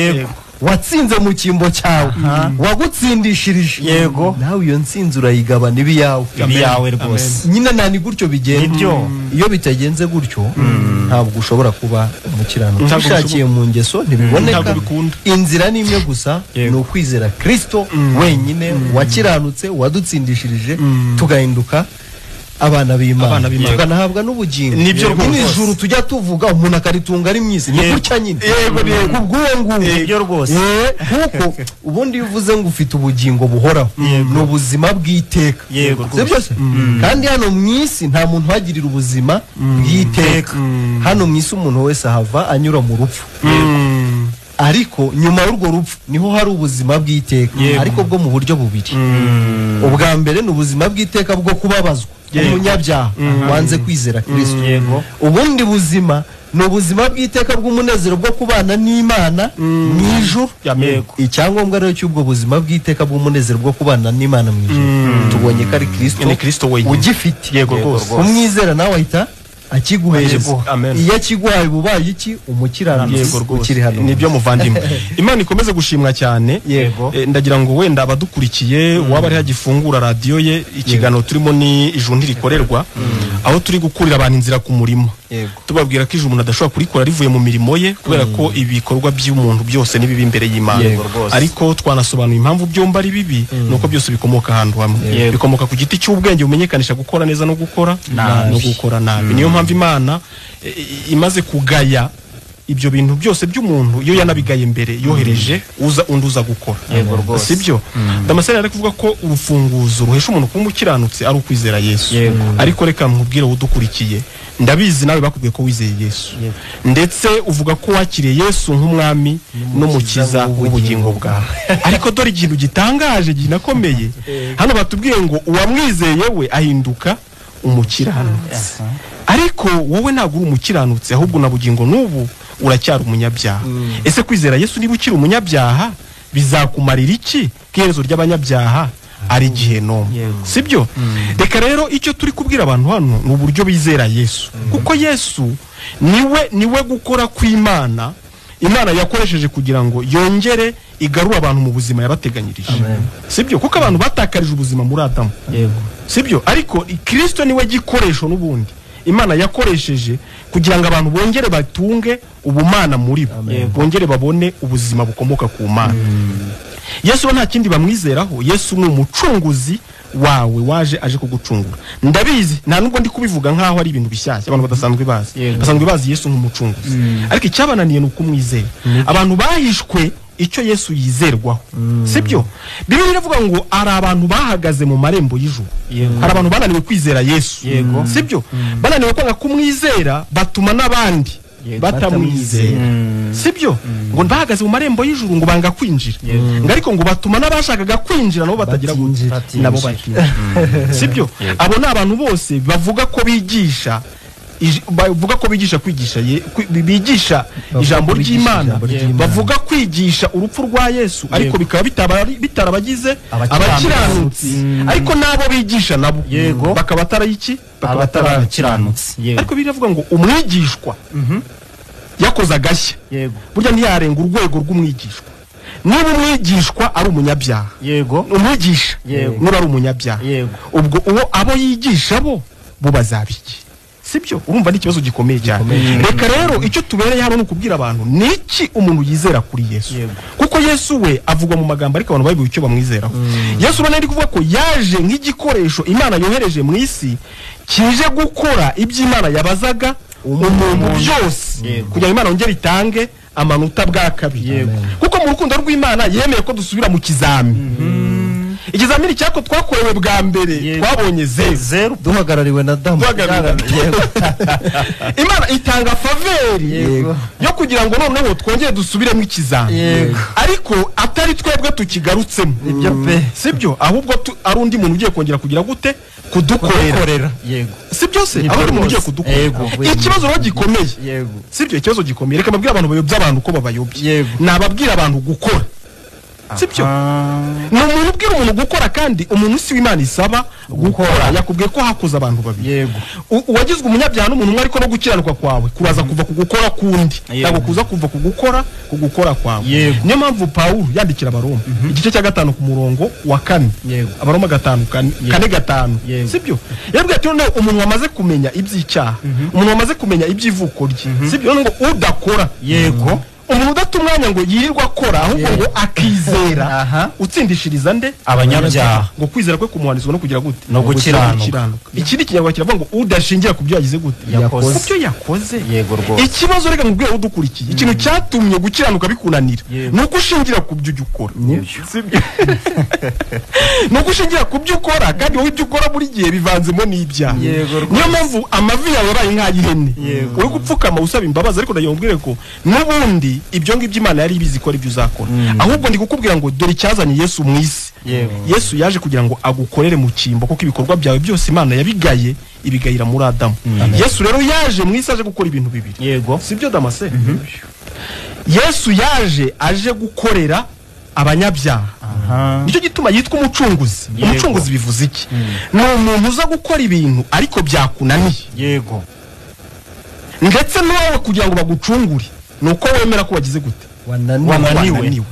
watsinze mu cyimbo cyawe wagutsindishirije yego nawe iyo nsinzi urayigabana ibiyawe rwose nyine nani gutyo bigenda iyo bitagenze gutyo ntabwo ushobora kuba umukiranutsi ushakiye mu ngeso ntibiboneka inzira ni imwe gusa ni ukwizera Kristo wenyine wakiranutse wadutsindishirije tugahinduka abana b'Imana tukanahabwa n'ubugingo nibyo rwose ijuru tujya tuvuga umuntu akaritunga ari mwisi ni gutya nyine yego kubw'uwo nibyo rwose kuko ubundi uvuze ngo ufite ubugingo buhoraho ni ubuzima bw'iteka byose kandi hano mwisi nta muntu wagirira ubuzima bw'iteka hano mwisi umuntu wese ahava anyura mu rupfu ariko nyuma y'urwo rupfu niho hari ubuzima bw'iteka ariko bwo mu buryo bubiri ubwa mbere ni ubuzima bw'iteka bwo kubabazwa umunyabyaha wanze kwizera Kristo ubundi buzima ni ubuzima bw'iteka bw'umunezero bwo kubana n'Imana mu ijuru icyangombwa rero cy'ubwo buzima bw'iteka bw'umunezero bwo kubana n'Imana mu ijuru tubonye ko ari Kristo ugifite umwizera nawe ahita akiguhereza iyo akiguhaye bubaye iki umukiranutsi ukiri hano nibyo muvandimwe Imana ikomeze gushimwa cyane ndagira ngo wenda abadukurikiye waba ari hagifungura radio ye ikiganiro turimo ni ijuru ntirikorerwa aho turi gukurira abantu inzira ku murimo tubabwira ko ijuru umuntu adashobora kurikora rivuye mu mirimo ye kubera ko ibikorwa by'umuntu byose ni bibi imbere y'Imana ariko twanasobanuye impamvu byomba ari bibi nuko byose bikomoka ahantu hamwe bikomoka ku giti cy'ubwenge bumenyekanisha gukora neza no gukora nabi niyo mpamvu Imana imaze kugaya ibyo bintu byose by'umuntu iyo yanabigaye mbere yohereje uza gukora sibyo Damascene ari kuvuga ko urufunguzo ruhesha umuntu kuba umukiranutsi ari ukwizera Yesu ariko reka nkubwire udukurikiye ndabizi nawe bakubwiye ko wizeye Yesu ndetse uvuga ko wakiriye Yesu nk'umwami n'umukiza w'ubugingo bwawe ariko dore ikintu gitangaje ginakomeye hano batubwiye ngo uwamwizeye we ahinduka umukiranutsi ariko wowe ntabwo uri umukiranutsi ahubwo na bugingo n'ubu uracyari umunyabyaha ese kwizera Yesu niba ukiri umunyabyaha bizakumarira iki k'iherezo ry'abanyabyaha ari Gehinomu sibyo reka rero icyo turi kubwira abantu hano ni uburyo bizera Yesu kuko Yesu niwe gukora kw'Imana Imana yakoresheje kugira ngo yongere igarura abantu mu buzima yabateganyirije sibyo kuko abantu batakarije ubuzima muri Adamu sibyo ariko Kristo niwe gikoresho n'ubundi Imana yakoresheje kugira ngo abantu bongere batunge ubumana muri bo, bongere babone ubuzima bukomoka ku Mana. Yesu nta kindi bamwizeraho. Yesu ni umucunguzi wawe waje aje kugucungura. Ndabizi nta nubwo ndi kubivuga nkaho ari ibintu bishyashya abantu badasanzwe bazi. Basanzwe bazi Yesu nk'umucunguzi. Ariko icyabananiye ni ukumwizera. Abantu bahishwe icyo Yesu yizerwaho. Sibyo? Bibiliya iravuga ngo ari abantu bahagaze mu marembo y'ijuru. Hari abantu bananiwe kwizera Yesu. Sibyo? Bananiwe kwanga kumwizera batuma n'abandi batamwizera. Sibyo? Ngo bahagaze mu marembo y'ijuru ngo banga kwinjira. Ngo ariko ngo batuma n'abashakaga kwinjira nabo batagira kwinjira. Nabo batinjira. Sibyo? Abo ni abantu bose bavuga ko bigisha kwigisha bigisha ijambo ry'Imana, bavuga kwigisha urupfu rwa Yesu, ariko bikaba bitarabagize abakiranutsi, ariko nabo bigisha nabo bakaba atarayiki, bakaba atarakiranutsi. Ariko biravuga ngo umwigishwa yakoze agashya, burya ntiyarenga urwego rw'umwigishwa. Niba umwigishwa ari umunyabyaha, umwigisha niba ari umunyabyaha, ubwo uwo abo yigisha bo bazabiki. Sibyo? Urumva ni ikibazo gikomeye cyane. Reka rero icyo tubereye hano n'ukubwira abantu niki umuntu yizera kuri Yesu. Kuko Yesu we avugwa mu magambo ariko abantu bayibuye icyo bamwizeraho. Yesu bane ari kuvuga ko yaje nk'igikoresho Imana yohereje mu isi kije gukora iby'Imana yabazaga umuntu byose, kugira Imana ongera itange amanota bwa kabiri. Kuko mu rukundo rw'Imana yemeye ko dusubira mu kizami. Ikizamini cyako twakorewe bwa mbere twabonye zero, duhagarariwe na Adamu. Imana itanga faveri yo kugira ngo noneho twongere dusubiremo ikizami, ariko atari twebwe tukigarutsemo. Sibyo? Ahubwo ari undi muntu ugiye kongera kugira gute kudukorera. Sibyo se? Ari umuntu ugiye kudukorera. Ikibazo rero gikomeye. Sibyo? Ikibazo gikomeye. Reka mbabwira abantu bayobya abantu ko babayobye. Nababwira abantu gukora. Sibyo? Ni umuntu ubwira umuntu gukora, kandi umuntu si w'Imana isaba gukora. Yakubwiye ko hakuza abantu babiri. Uwagizwe umunyabyaha n'umuntu umwe, ariko no gukiranuka kwawe kuraza kuva ku gukora kundi, ntabwo kuza kuva ku gukora kwawe. Niyo mpamvu Pawulo yandikira Abaroma igice cya 5 ku murongo wa 4, Abaroma 5:4-5. Sibyo? Yabwiye ati noneho umuntu wamaze kumenya iby'icyaha, umuntu wamaze kumenya iby'ivuko rye, sibyo? Ngo udakora, umuntu udata umwanya ngo yirirwa akora, ahubwo ngo akizera, utsindishiriza nde? Abanyabyaha. Ngo kwizera kwe kumuhanizwa no kugira gute? No gukiranuka. Ikindi kinyarwanda kiravuga ngo udashingira ku byo yagize gute? Yakoze. Ku byo yakoze. Ikibazo reka ngubwire udukurikiye, ikintu cyatumye gukiranuka bikunanira nuko ushingira ku byo ukora. Sibyo? Nuko ushingira ku byo ukora, kandi wowe ibyo ukora buri gihe bivanzemo n'ibyaha. Niyo mpamvu amavi yawe yabaye nk'ay'ihene, uri gupfukama usaba imbabazi, ariko ndayongwire ko n'ubundi ibyo ngibyo Imana yari ibizi ko ari byo uzakora. Ahubwo ndi kukubwira ngo dore icyazanye Yesu mu isi. Yesu yaje kugira ngo agukorere mu cyimbo, kuko ibikorwa byawe byose Imana yabigaye ibigayira muri Adamu. Yesu rero yaje mu isi aje gukora ibintu bibiri. Sibyo Damase? Yesu yaje aje gukorera abanyabyaha. Nicyo gituma yitwa umucunguzi. Umucunguzi bivuze iki? Ni umuntu uza gukora ibintu ariko byakunaniye. Ndetse nawe kugira ngo bagucungure nuko wemera ko wagize gute? Wananiwe.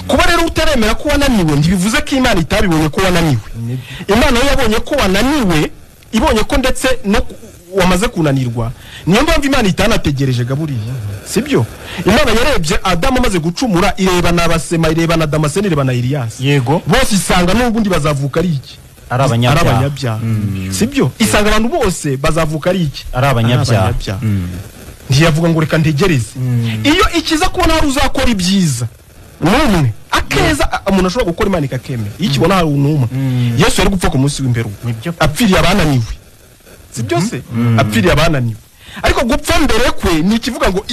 Kuba rero utaremera ko wananiwe ntibivuze ko Imana itabibonye ko wananiwe. Imana yo yabonye ko wananiwe, ibonye ko ndetse no wamaze kunanirwa. Niyo mpamvu Imana itanategereje gaburiye. Sibyo? Imana yarebye Adamu amaze gucumura, ireba na Basema, ireba na Damascene, ireba na Elias. Bose isanga n'ubundi bazavuka ari iki? Ari abanyabyaha. Sibyo? Isanga abantu bose bazavuka ari iki? Ari abanyabyaha. Ntiyavuga ngo reka ntegereze. Iyo ikiza kubona hari uzakora ibyiza n'umwe akeza, umuntu ashobora gukora Imana ikakemera. Iyo ikibona hari unumwe, Yesu yari gupfa ku munsi w'imperuka, apfiriye abananiwe. Sibyo se? Apfiriye abananiwe. Ariko gupfa mbere kwe ni ikivuga ngo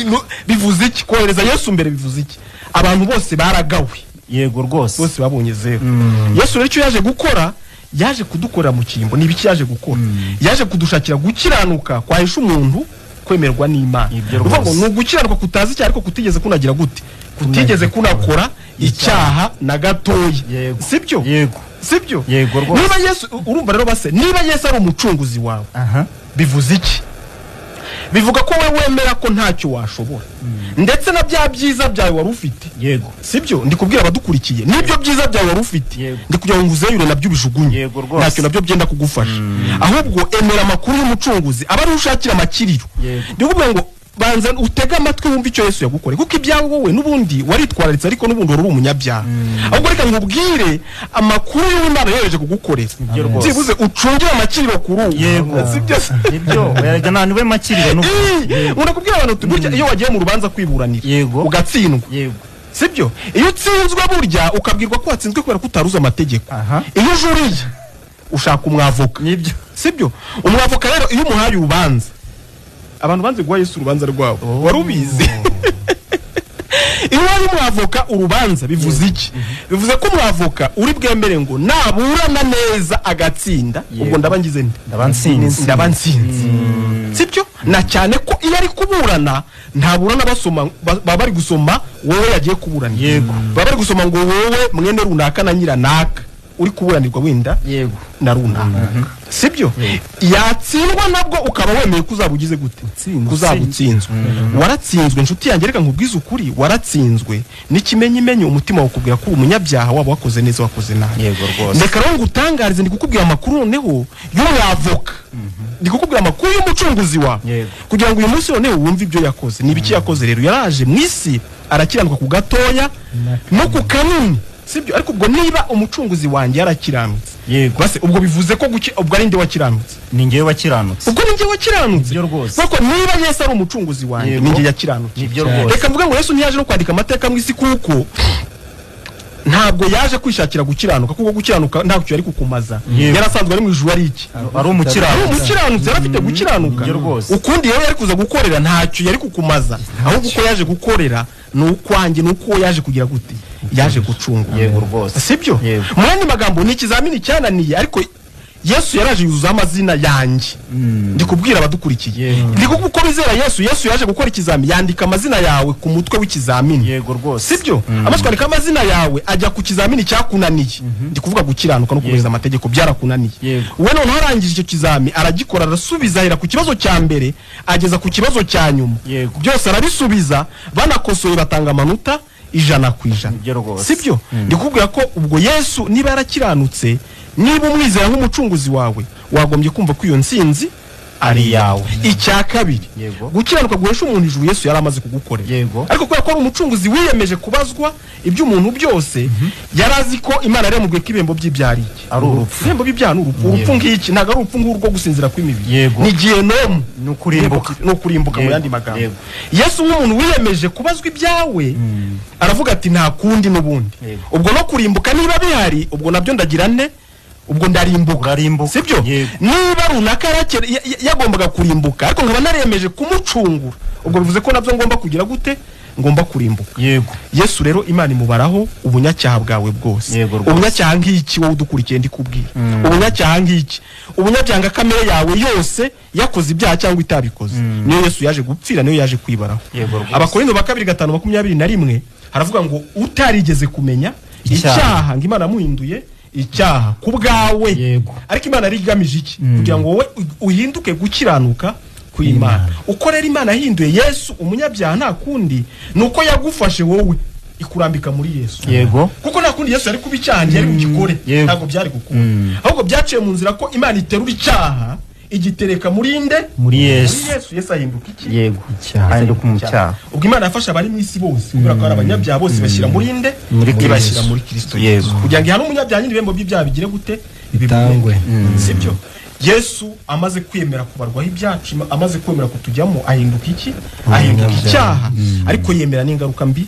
bivuze iki? Kohereza Yesu mbere bivuze iki? Abantu bose baragawe. Rwose bose babonye zero. Yesu rero icyo yaje gukora, yaje kudukorera mu cyimbo. Ni ibiki yaje gukora? Yaje kudushakira gukiranuka kwahesha umuntu kwemerwa n'Imana. Uvuga ngo nugukiranuka kutazi icyaha ariko kutigeze kunagira gute? Kutigeze kunakora icyaha na gatoya. Sibyo? Sibyo? Niba Yesu urumva rero base, niba Yesu ari umucunguzi wawe, bivuze iki? bivuga ko wewe wemera ko ntacyo washobora ndetse na bya byiza byawe wari ufite yego sibyo ndikubwira abadukurikiye nibyo byiza byawe wari ufite ndikugira ngo uzeyure nabyo bijugunye ntacyo nabyo byenda kugufasha ahubwo emera amakuru y'umucunguzi aba ari ushakira amakiriro ndikubwira ngo banza utega amatwi wumva icyo Yesu yagukore kuko ibyawe wowe nubundi waritwararitse ariko nubundi wari umunyabyaha ahubwo reka nkubwire amakuru y'Imana yereje kugukorera byibuze ucungire amakiriro kuri ubu sibyo nibyo oya naniwe makiriro nuko urakubwira abantu burya iyo wagiye mu rubanza kwiburanira ugatsindwa sibyo iyo utsinzwe burya ukabwirwa ko watsinzwe kubera ko utaruza amategeko iyo ujuriye ushaka umwavoka nibyo sibyo umwavoka rero iyo umuhaye urubanza abantu banze guha Yesu urubanza rwabo warubizi iyo wari umwavoka urubanza bivuze iki bivuze ko umwavoka uri bwemere ngo naburana neza agatsinda ubwo ndabangize nde ndabansinze sibyo na cyane ko iyo ari kuburana ntaburana basoma baba bari gusoma wowe yagiye kuburana baba bari gusoma ngo wowe mwene runaka na nyiranaka uri kuburanirwa wenda na runaka sibyo yatsindwa nabwo ukaba wemeye kuzabugize gute kuzabutsinzwe waratsinzwe inshuti yanjye reka nkubwize ukuri waratsinzwe n'ikimenyimenyi umutima ukubwira ko umunyabyaha waba wakoze neza wakoze nabi ndeka rero ngutangarize ndikukubwira amakuru noneho y'umwavoka ndikukubwira amakuru y'umucunguzi wa kugira ngo uyu munsi noneho wumve ibyo yakoze nibiki yakoze rero yaraje mu isi arakiranuka ku gatoya no ku kanini sibyo ariko ubwo niba umucunguzi wanjye yarakiranutse base ubwo bivuze ko ubwo ari nde wakiranutse ni ngewe wakiranutse ubwo ni ngewe wakiranutse kuko niba Yesu ari umucunguzi wanjye ni ngewe yakiranutse reka mvuge ngo Yesu ntiyaje no kwandika amateka mu isi kuko ntabwo yaje kwishakira gukiranuka kuko gukiranuka ntacyo yari kukumaza yarasanzwe ari mu ijuru ari iki ari umukiranutse yarafite gukiranuka ukundi yari kuza gukorera ntacyo yari kukumaza ahubwo uko yaje gukorera n'ukwanjye nuko yaje kugira gute yaje gucungura sibyo mu yandi magambo ni ikizamini cyananiye ariko Yesu yaraje yuzuza amazina yanjye ndikubwira abadukurikiye ndikuko bizera Yesu yaje gukora ikizamini yandika amazina yawe ku mutwe w'ikizamini sibyo amaswandika amazina yawe ajya ku kizamini cyakunaniye ndikuvuga gukiranuka no kubahiriza amategeko byarakunaniye we none harangije icyo kizamini aragikora arasubiza ahera ku kibazo cya mbere ageza ku kibazo cya nyuma byose arabisubiza banakosoye batanga amanota 100%. Sibyo? Ndikubwira ko ubwo Yesu niba yarakiranutse niba umwizera nk'umucunguzi wawe wagombye kumva ko iyo nsinzi ari yawe. Icya kabiri gukiranuka guhesha umuntu ijuru Yesu yari amaze kugukorera. Ariko kubera ko ari umucunguzi wiyemeje kubazwa ibyo umuntu byose yarazi ko Imana ari mubwe kibembo by'ibyari iki ari urupfu. Ibembo by'ibyaha urupfu ngiki ntago ari urupfu ngurwo gusinzira kw'imibiri. Ni gihenom no kurimbuka mu yandi magambo. Yesu nk'umuntu wiyemeje kubazwa ibyawe aravuga ati nta kundi n'ubundi. Ubwo no kurimbuka niba bihari ubwo nabyo ndagira nte ubwo ndarimbuka sibyo niba runaka yagombaga kurimbuka ariko nkaba naremeje kumucungura ubwo bivuze ko nabyo ngomba kugira gute ngomba kurimbuka. Yesu rero Imana imubaraho ubunyacyaha bwawe bwose. Ubunyacyaha ngiki wowe udukurikiye ndikubwira ubunyacyaha ngiki ubunyacyaha kamere yawe yose yakoze ibyaha cyangwa itabikoze niyo Yesu yaje gupfira niyo yaje kwibaraho. Abakorinto ba 2:5-21 haravuga ngo utarigeze kumenya icyaha ngo Imana muhinduye icyaha kubgawe ariko Imana rigamije iki kugira ngo wowe uhinduke gukiranuka kw'Imana. Uko rero Imana yahinduye Yesu umunyabyaha nta kundi nuko yagufashe wowe ikurambika muri Yesu. Kuko nta kundi Yesu yari kuba icyaha yari ugikore ntago byari gukunda ahubwo byaciye mu nzira ko Imana iterura icyaha igitereka muri Yesu. Yesu ahinduka iki ahinduka umucyaha. Ubwo Imana yafasha abari mu isi bose kubera ko ari abanyabyaha bose bashyira muri bashyira muri Kristo Yesu kugira ngo hano umunyabyaha n'ibembo by'ibyaha bigire gute bitangwe. Sibyo? Yesu amaze kwemera kubarwaho ibyacu amaze kwemera kutujyamo ahinduka iki ahinduka icyaha ariko yemera n'ingaruka mbi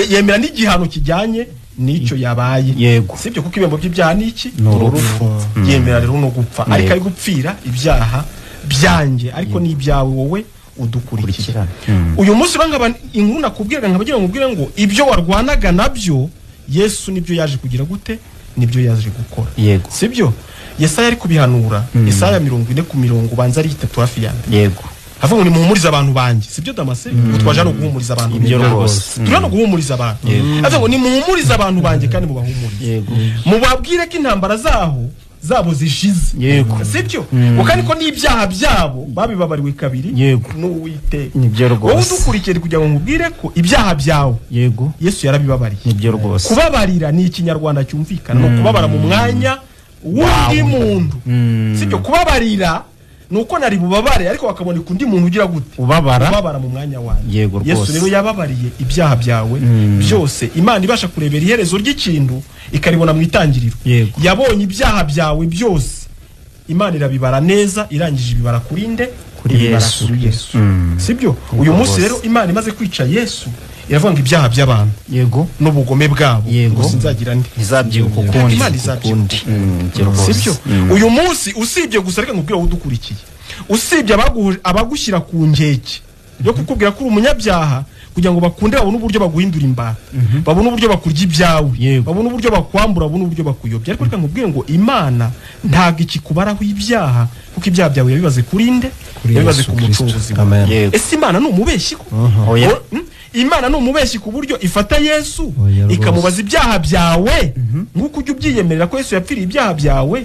yemera n'igihano kijyanye nicyo yabaye. Sibyo? Kuko ibembo by'ibyaha niki n'urupfu. Yemera rero no gupfa ariko ari gupfira ibyaha byanjye ariko n'ibyawe wowe udukurikira. Uyu munsi bangaba inkuru nakubwiraga nkabagira ngubwire ngo ibyo warwanaga nabyo Yesu nibyo yaje kugira gute nibyo yaje gukora. Sibyo? Yesaya ari kubihanura Yesaya 40:40 banza ari 3 hafi yanjye. Havuga ngo nimuhumuriza abantu banjye. Sibyo Damase? Utwaje no guhumuriza abantu. Ibyo rwose. Turano guhumuriza abantu. Havuga ngo nimuhumuriza abantu banjye kandi mubahumurize. Mubabwire ko intambara zaho zabo zishize Yego. sibyo kandi ko n'ibyaha byabo babibabariwe kabiri Yego. n'Uwiteka Nibyo rwose. wowe udukurikiye kugira ngo nkubwire ko ibyaha byawe Yego. Yesu yarabibabariye Nibyo rwose. kubabarira ni ikinyarwanda cyumvikana no kubabara mu mwanya w'undi muntu sibyo kubabarira nuko nari bubabare ariko bakabona undi muntu ugira gute ubabara mu mwanya wanjye. Yego rwose. Yesu rero yababariye ibyaha byawe byose. Imana ibasha kurebera iherezo ry'ikintu ikaribona mu itangiriro. Yego. Yabonye ibyaha byawe byose Imana irabibara neza irangije ibibara kurinde Kuri Yesu. sibyo uyu munsi rero Imana imaze kwica Yesu iravuga ngo ibyaha by'abantu Yego. n'ubugome bwabo Yego. sinzagira ndi Izabyibuka ukundi. Imana izabyibuka sibyo uyu munsi usibye gusa reka nkubwire udukurikiye usibye abagushyira ku nkeke yo kukubwira ko uri umunyabyaha kugira ngo bakunde babone uburyo baguhindura imbara babone uburyo bakurya ibyawe babone uburyo bakwambura babone uburyo bakuyobya ariko reka nkubwire ngo Imana ntabwo ikikubaraho ibyaha kuko ibyaha byawe yabibaze kurinde yabibaze ku mucunguzi ese Imana ni umubeshyi ko Imana ni umubeshyi ku buryo ifata Yesu ikamubaza ibyaha byawe nk'uko ujya ubyiyemerera ko Yesu yapfiriye ibyaha byawe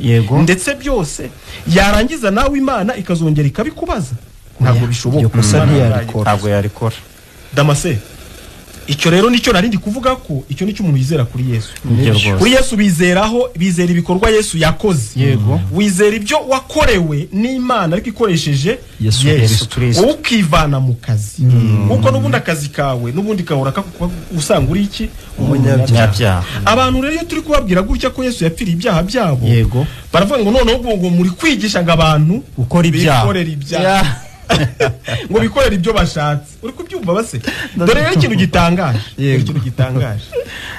ndetse byose yarangiza nawe Imana ikazongera ikabikubaza ntabwo bishoboka ntabwo yarikora Damase icyo rero nicyo narindi kuvuga ko icyo nicyo umuntu yizera kuri Yesu kuri Yesu bizera ibikorwa Yesu yakoze wizera ibyo wakorewe n'Imana ariko ikoresheje Yesu ukivana mu kazi kuko n'ubundi akazi kawe n'ubundi kahora usanga uri iki umunyabyaha abantu rero iyo turi kubabwira gutya ko Yesu yapfiriye ibyaha byabo baravuga ngo noneho ngo muri kwigisha ngo abantu ukora ibyaha ngo bikorera ibyo bashatse uri kubyumva base dore rero ikintu gitangaje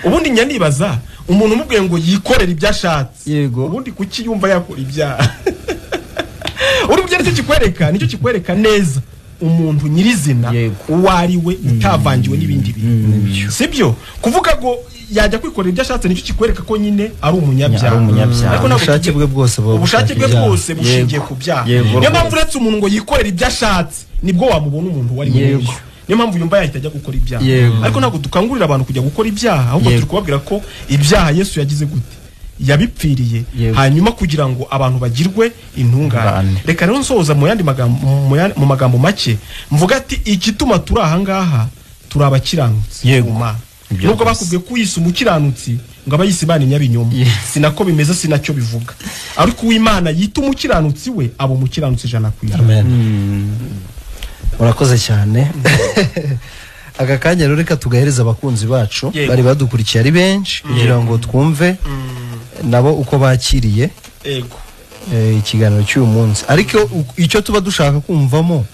ubundi nyanibaza umuntu umubwiye ngo yikorera ibyo ashatse ubundi kuki yumva yakora ibyaha uri byari nicyo kikwereka neza umuntu nyirizina uwo ari we utavangiwe n'ibindi bintu sibyo kuvuga ngo yajya kwikorera ibyo ashatse nicyo kikwereka ko nyine ari umunyabyaha ariko ubushake bwe bwose bushingiye ku byaha niyo mpamvu uretse umuntu ngo yikorera ibyo ashatse nibwo wamubona umuntu wari we niyo mpamvu yumva yahita ajya gukora ibyaha ariko ntabwo dukangurira abantu kujya gukora ibyaha ahubwo turi kubabwira ko ibyaha Yesu yagize gute yabipfiriye hanyuma kugira ngo abantu bagirwe intungane reka rero nsoza mu magambo make mvuga ati igituma turi aha ngaha turi abakiranutsi nubwo bakubwiye ko uyise umukiranutsi ngo abayise Imana inyabinyoma sinako bimeze sinacyo bivuga ariko uw'Imana yita umukiranutsi we abo umukiranutsi 100%. Amen. Murakoze cyane aka kanya rero reka tugahereza abakunzi bacu bari badukurikiye ari benshi kugira ngo twumve nabo uko bakiriye ikiganiro cy'uyu munsi ariko icyo tuba dushaka kumvamo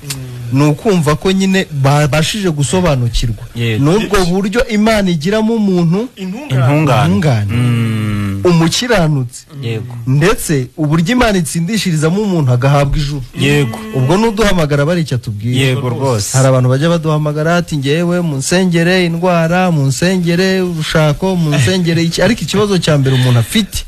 ni ukumva ko nyine babashije gusobanukirwa n'ubwo buryo Imana igiramo umuntu intungane umukiranutsi ndetse uburyo Imana itsindishirizamo umuntu agahabwa ijuru ubwo nuduhamagara bari icyo tubwiye hari abantu bajya baduhamagara ati ngewe munsengere indwara munsengere urushako munsengere iki ariko ikibazo cya mbere umuntu afite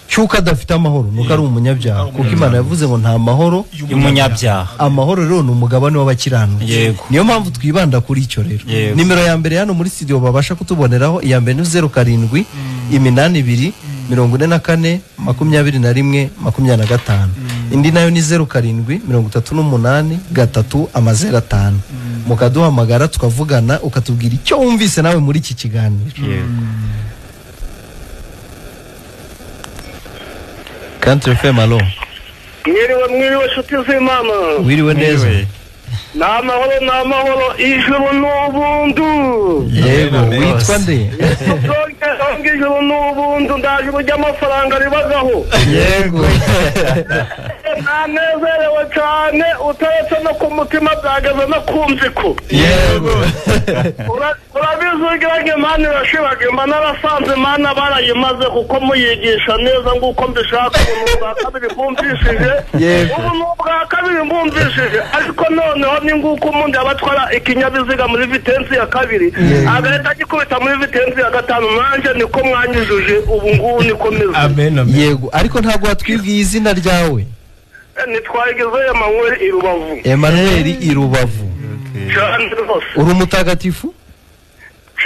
cyuko adafite amahoro nuko ari umunyabyaha kuko Imana yavuze ngo nta mahoro y'umunyabyaha amahoro rero ni umugabane w'abakiranutsi niyo mpamvu twibanda kuri icyo rero nimero ya mbere hano muri studio babasha kutuboneraho iya mbere ni 07 82 44 21 25 indi nayo ni 07 38 3 mukaduhamagara tukavugana ukatubwira icyo wumvise nawe muri iki kiganiro Country FM alo mwiriwe shuti z'Imana wiriwe neza n'amahoro ijuru n'ubuntu yego witwa nde ijuru n'ubuntu ndaje burya amafaranga ribagaho yego nanezerewe cyane utaretse no ku mutima byageze no kumviko yego urabizugira ngo Imana irashibaga Imana narasanze Imana barayimaze kuko muyigisha neza nguko mbishaka ubu bwa kabiri mbumvishije ubu bwa kabiri mbumvishije ariko noneho ni nguko umuntu yabatwara ikinyabiziga muri vitensi ya kabiri agahita agikubita muri vitensi ya gatanu nanje niko mwanyujuje ubu ngubu niko meze yego ariko ntabwo watwibwiye izina ryawe nitwageze Emmanuel i Rubavu cyane rwose uri umutagatifu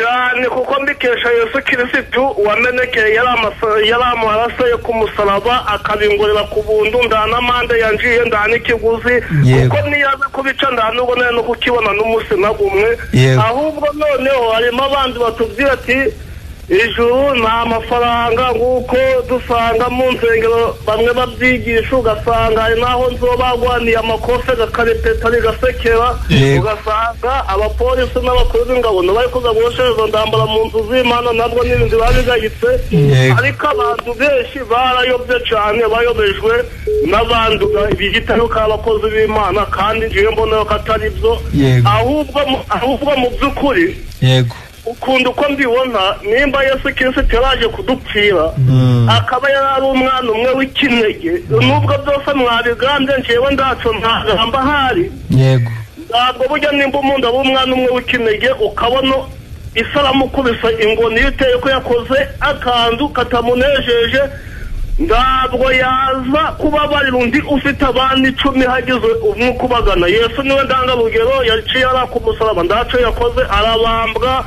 cyane kuko mbikesha Yesu Kristo wamenekeye yari amaraso yo ku musaraba akabingurira ku bundu ndanamande yanjiye ndanikiguzi kuko niyaza kubica ndanubona no kukibona n'umunsi nagumwe ahubwo noneho harimo abandi batubwira ati ijuru nta mafaranga nguko dusanga mu nsengero bamwe babyigisha ugasanga hari naho nzobagwaniye amakofe gakarepeta rigasekera ugasanga abapolisi n'abakuru b'ingabo bari kuza guhoshereza ndambara mu nzu z'Imana nabwo n'ibindi babigayitse ariko abantu benshi barayobye cyane bayobejwe n'abanduga ibigitari ko abakozi b'Imana kandi ngiye mbona ko atari byo ahubwo mu by'ukuri ukunda uko mbibona nimba Yesu Kristo yaraje kudupfira akaba yari umwana umwe w'ikinege nubwo byose mwabigambye njewe ndaco ntagamba hari ntabwo burya nimba umuntu ari umwana umwe w'ikinege ukabona isaramu kubisa ingoni yiteye ko yakoze akandu katamunejeje ntabwo yaza kuba bari rundi ufite abandi 10 hagize umukubagana Yesu niwe ndangarugero yaciye ara ku musaraba ndaco yakoze arabambwa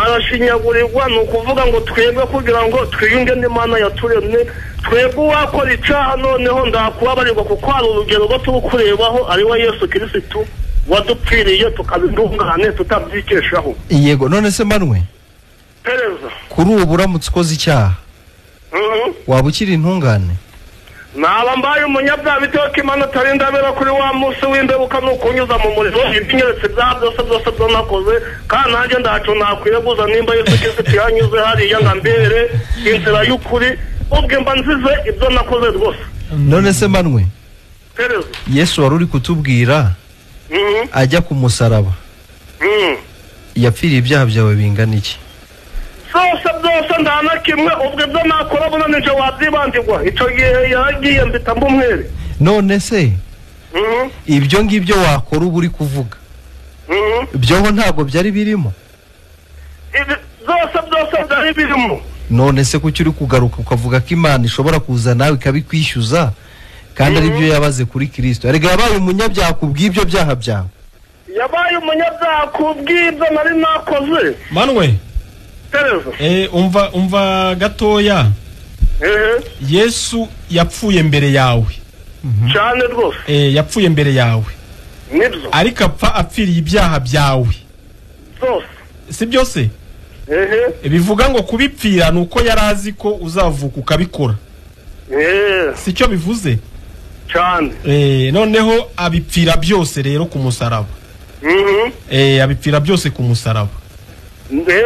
arashinyagurirwa nukuvuga ngo twebwe kugira ngo twiyunge n'Imana yaturemye twebwe wakora icyaha noneho ndakubabarirwa kuko ari urugero rwo tukurebaho ari we Yesu Kristo wadupfiriye tukabindungane tutabyikeshaho yego none se manwe pereza kuri ubu uramutse ukoze icyaha waba ukiri intungane naba mbaye umunyabyaha bitewe ko Imana atarindabera kuri wa munsi w'imbebuka nukunyuza mu muriro ibinyeretse bya byose byo nakoze kandi nanjye ndaco nakwireguza nimba Yesu Kristo yanyuze hariya ngambere inzira y'ukuri ubwe mba nzize ibyo nakoze rwose none se manwe pereza Yesu wari uri kutubwira ajya ku musaraba yapfiriye ibyaha byawe bingana iki byose ndana kimwe ubwo byo nakora bona nije wabyibandirwa ico gihe yagiye mbita mbumwere none se ibyo ngibyo wakora ubu uri kuvuga byoho ntabwo byari birimo byose byari birimo none se kuki uri kugaruka ukavuga ko Imana ishobora kuza nawe ikabikwishyuza kandi ari byo yabaze kuri Kristo arega yabaye umunyabyaha kubw'ibyo byaha byawe yabaye umunyabyaha kubw'ibyo nari nakoze manwe umva gatoya Yesu yapfuye mbere yawe cyane rwose yapfuye mbere yawe nibyo ariko apfiriye ibyaha byawe byose si byose bivuga ngo kubipfira nuko yarazi ko uzavuka ukabikora si cyo bivuze cyane noneho abipfira byose rero ku musaraba abipfira byose ku musaraba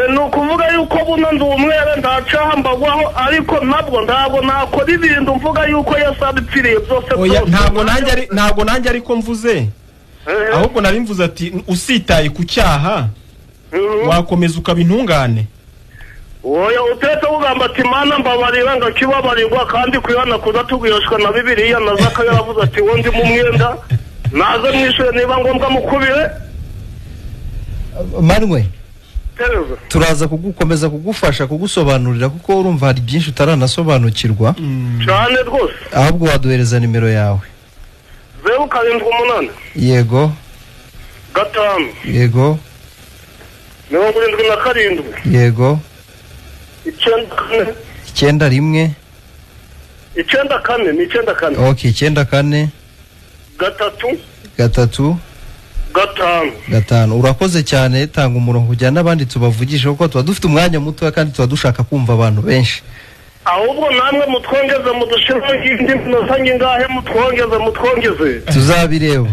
nukuvuga yuko buno ndi umwere ndacaha mbagwaho ariko ntabwo nakora ibintu mvuga yuko Yesu abipfiriye byose ntabwo nanjye ariko mvuze ahubwo nari mvuze ati usitaye ku cyaha wakomeza ukaba intungane oya utetse ugamba ati Mana mbabarira ngakibabarirwa kandi kwihana kuza tugwishwa na Bibiliya na Zaka yaravuze ati wondi mu mwenda naze mwishure niba ngombwa mukubire manwe turaza kugukomeza kugufasha kugusobanurira kuko urumva hari byinshi utaranasobanukirwa cyane rwose ahubwo waduhereza nimero yawe 078 yego 5 yego 77 yego 91 94 okay 94 3 5 urakoze cyane tanga umurongo ujyana n'abandi tubavugisha kuko tuba dufite umwanya muto kandi tuba dushaka kumva abantu benshi ahubwo namwe mutwongeze mudushiraho indi minota ngahe mutwongeze tuzabireba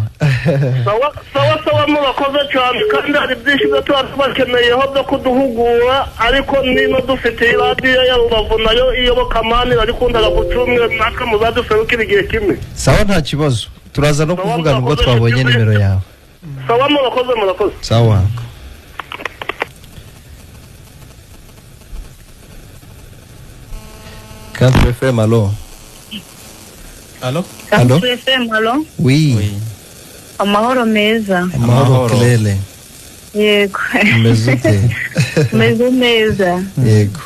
sawa murakoze cyane kandi hari byinshi byo tubakeneyeho byo kuduhugura ariko nino dufite radiyo ya Rubavu nayo iyobokamani arikundaga gucumwe natwe muzaduserukira igihe kimwe sawa nta kibazo turaza no kuvugana ubwo twabonye nimero yawe sawa murakoze sawa Country FM allo Country FM allo oui amahoro meza amahoro kelele yego meze neza yego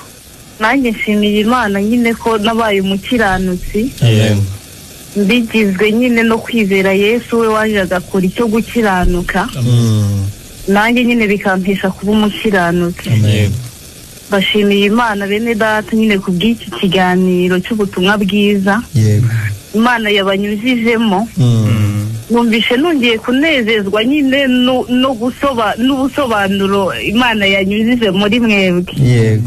nanjye nshimiye Imana nyine ko nabaye umukiranutsi yego mbigizwe nyine no kwizera Yesu we waje agakora icyo gukiranuka nanjye nyine bikampesha kuba umukiranutsi. Bashimiye Imana bene data nyine ku bw'iki kiganiro cy'ubutumwa bwiza Imana yabanyujijemo. Numvishe nongeye kunezezwa nyine n'ubusobanuro Imana yanyujije muri mwebwe.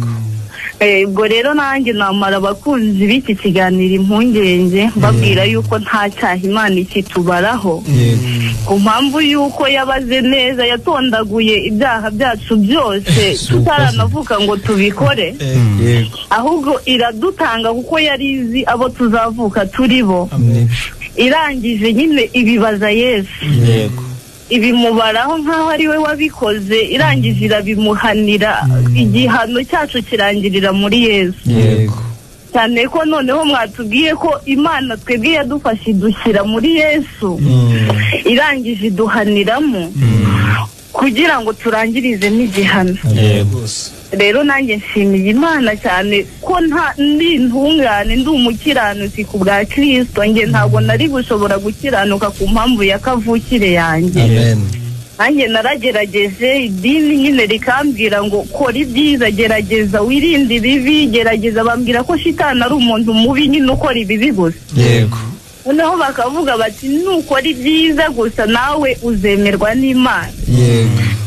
Ubwo rero nanjye namara abakunzi b'iki kiganiro impungenge mbabwira yuko nta cyaha Imana ikitubaraho, ku mpamvu yuko yabaze neza, yatondaguye ibyaha byacu byose tutaranavuga ngo tubikore, ahubwo iradutanga kuko yari izi abo tuzavuka turi bo. Irangije nyine ibibaza Yesu, ibimubaraho nk'aho ari we wabikoze, irangije irabimuhanira, igihano cyacu kirangirira muri Yesu. Cyane ko noneho mwatubwiye ko Imana twebwe yadufashe idushyira muri Yesu, irangije iduhaniramo kugira ngo turangirize n'igihano. Rero nanjye nshimiye Imana cyane ko ndi intungane, ndi umukiranutsi ku bwa Kristo. Nge ntabwo nari gushobora gukiranuka ku mpamvu ya kavukire yanjye. Nanjye naragerageje, idini nyine rikambwira ngo kora ibyiza, gerageza wirinde ibibi, gerageza. Bambwira ko shitani ari umuntu mubi nyine ukora ibibi gusa. Noneho bakavuga bati nukora ibyiza gusa nawe uzemerwa n'Imana.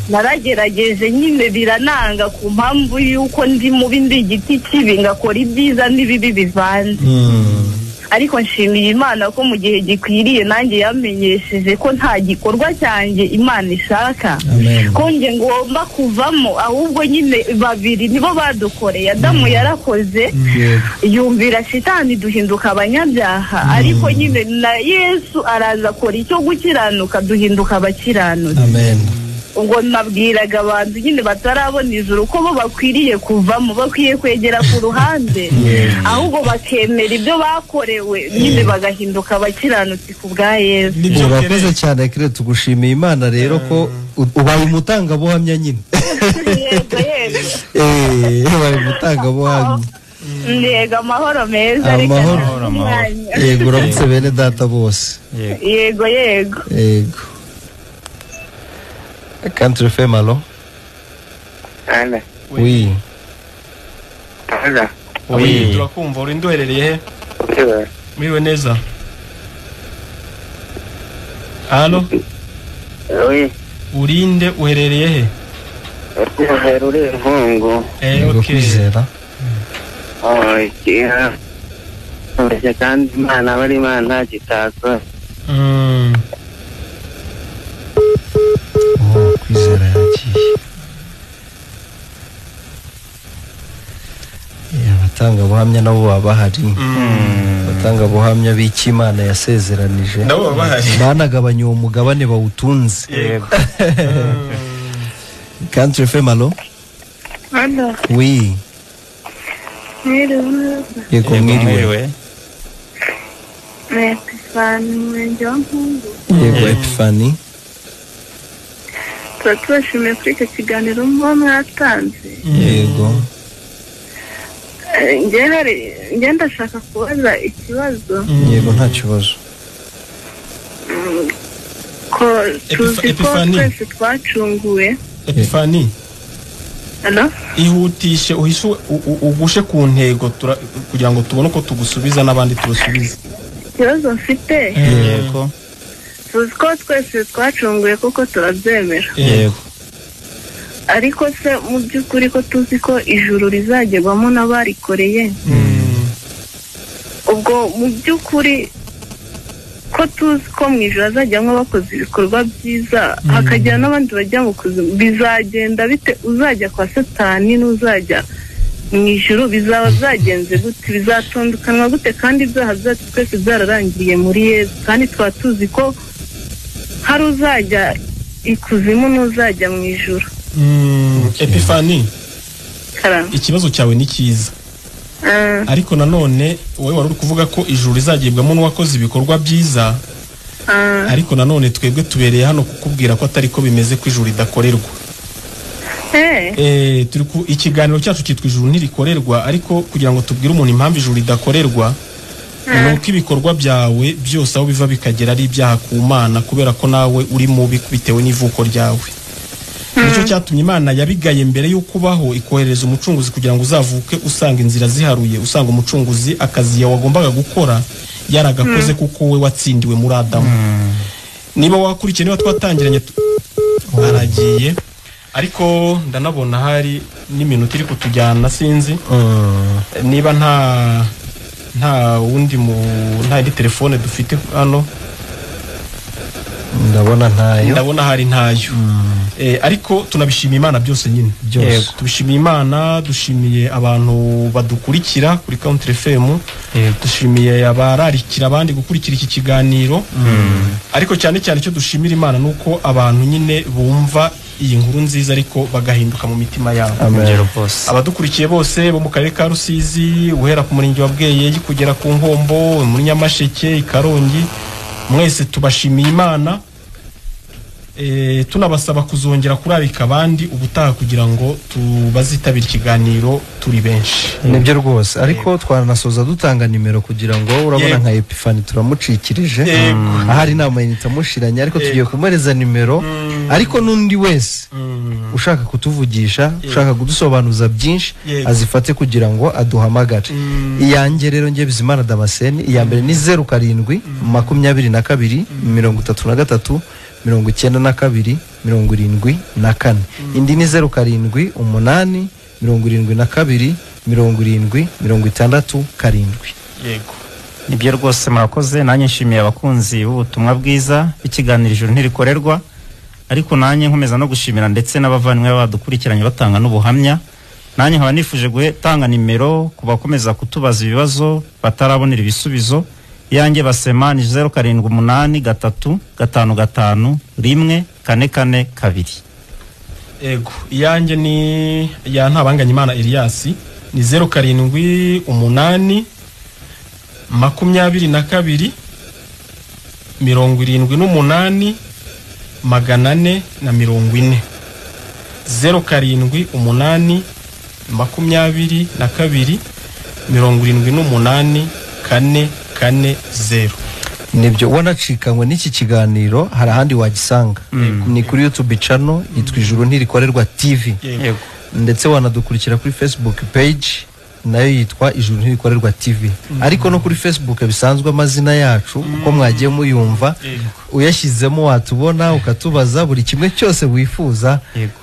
Naragerageje nyine birananga ku mpamvu yuko ndi mubi, ndi igiti kibi, ngakora ibyiza n'ibibi bivanze. Ariko nshimiye Imana ko mu gihe gikwiriye nanjye yamenyesheje ko nta gikorwa cyanjye Imana ishaka, ko nge ngomba kuvamo, ahubwo nyine babiri nibo badukoreye. Adamu yarakoze yumvira shitani duhinduka abanyabyaha, ariko nyine na Yesu araza akora icyo gukiranuka duhinduka abakiranutsi. Ngo nabwiraga abantu nyine batarabona ijuru ko bo bakwiriye kuvamo, bakwiye kwegera ku ruhande, ahubwo bakemera ibyo bakorewe nyine bagahinduka abakiranutsi ku bwa Yesu. Urakoze cyane Kire, tugushimiye Imana rero ko ubaye umutangabuhamya nyine. Ubaye umutangabuhamya. Yego, amahoro meza. Amahoro. Yego, uramutse bene data bose. Yego. Country FM, allô? Oui. Oui, turakumva. Uri nduherereye he? Mwiwe neza. Allô? Oui. Urinde uherereye he? Uherereye Nkungu. Okay. Yeah. Uretse kandi Imana bari Imana kitakora. Kwizera yagiye. Abatangabuhamya nabo baba bahari. Abatangabuhamya b'icyo Imana yasezeranije nabo baba bahari, banagabanya uwo mugabane bawutunze. Country FM, allô? Allô? Oui. Yego, mwiriwe. Yego, Epifani. Turashimiye kuri icyo kiganiro muba mwatanze. Yego. Nge ndashaka kubaza ikibazo. Yego, nta kibazo. Ko tuzi ko twese twacunguwe. Epifani. Hello? Ihutishe uhishe ugushe ku ntego kugira ngo tubone uko tugusubiza n'abandi tubasubiza. Ikibazo mfite. Yego. Tuzi ko twese twacunguye kuko turabyemera. Yego. Ariko se mu by'ukuri ko tuzi ko ijuru rizagerwamo n'abarikoreye. Ubwo mu by'ukuri ko tuzi ko mu ijuru hazajyamo abakoze ibikorwa byiza, hakagira n'abandi bajya mu kuzimu, bizagenda bite? Uzajya kwa Satani n'uzajya mu ijuru bizaba byagenze gute? Bizatondekanwa gute? Kandi ibyaha byacu twese byararangiriye muri Yesu, kandi twaba tuzi ko hari uzajya ikuzimu n'uzajya mu ijuru. Epifani, ikibazo cyawe ni cyiza, ariko nanone wowe wari uri kuvuga ko ijuru rizagibwamo n'uwakoze ibikorwa byiza, ariko nanone twebwe tubereye hano kukubwira ko atari ko bimeze, ko ijuru ridakorerwa. Turi ku ikiganiro cyacu cyitwa ijuru ntirikorerwa, ariko kugira ngo tubwire umuntu impamvu ijuru ridakorerwa nuko ibikorwa byawe byose aho biva bikagera ari ibyaha ku Mana, kubera ko nawe uri mubi bitewe n'ivuko ryawe. nicyo cyatumye Imana yabigaye mbere y'uko ubaho ikohereza umucunguzi kugira ngo uzavuke usanga inzira ziharuye, usanga umucunguzi akazi wagombaga gukora yaragakoze kuko we watsindiwe muri Adamu. Niba wakurikiye, niba twatangiranye aragiye, ariko ndanabona hari n'iminota iri kutujyana, sinzi niba nta wundi nta telefone dufite hano. Ndabona hari ntayo. Ariko tunabishimiye Imana byose nyine byose. Tubishimiye Imana, dushimiye abantu badukurikira kuri Country FM, dushimiye abararikira abandi gukurikira iki kiganiro. Ariko cyane cyane cyo dushimira Imana nuko abantu nyine bumva iyi nkuru nziza ariko bagahinduka mu mitima yabo. Abadukurikiye bose bo mu karere ka Rusizi, uhera ku murenge wa Bweye kugera ku Nkombo, muri Nyamasheke, Ikarongi, mwese tubashimiye Imana. Tunabasaba kuzongera kurarika abandi ubutaha kugira ngo tubazitabira ikiganiro turi benshi. Nibyo rwose, ariko twaranasoza dutanga nimero kugira ngo urabona nka Epifani turamucikirije, ahari inama itamushiranye, ariko tugiye kumuhereza nimero. Ariko nundi wese ushaka kutuvugisha, ushaka kudusobanuza byinshi, azifate kugira ngo aduhamagare. Iyanjye rero ngiye Bizimana Damascene, iya mbere ni 07 22 33 92 74, indi ni 07 8 72 70 67. Yego, nibyo rwose murakoze. Nanjye nshimiye abakunzi b'ubutumwa bwiza ikiganiro ijuru ntirikorerwa, ariko nanjye nkomeza no gushimira ndetse n'abavandimwe badukurikiranye batanga n'ubuhamya. Nanjye nkaba nifuje gutanga nimero ku bakomeza kutubaza ibibazo batarabonera ibisubizo. Yanjye basema ni 0783 55 14442. Ego, yanjye ni ya Ntabanganya Imana Elias, ni 07 8 22 78 440. 07 8 22 78 440. Nibyo wanacikanywe n'iki kiganiro, hari ahandi wagisanga. Ni kuri YouTube channel yitwa Ijuru Ntirikorerwa TV. Ndetse wanadukurikira kuri Facebook page nayo yitwa Ijuru Ntirikorerwa TV. Ariko no kuri Facebook bisanzwe amazina yacu uko mwagiye muyumva, uyashyizemo watubona ukatubaza buri kimwe cyose wifuza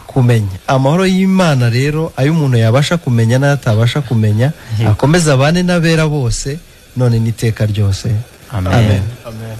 kumenya. Amahoro y'Imana rero ayo umuntu yabasha kumenya n'atabasha kumenya, akomeza abane n'abera bose none niteka ryose. Amen. Amen. Amen.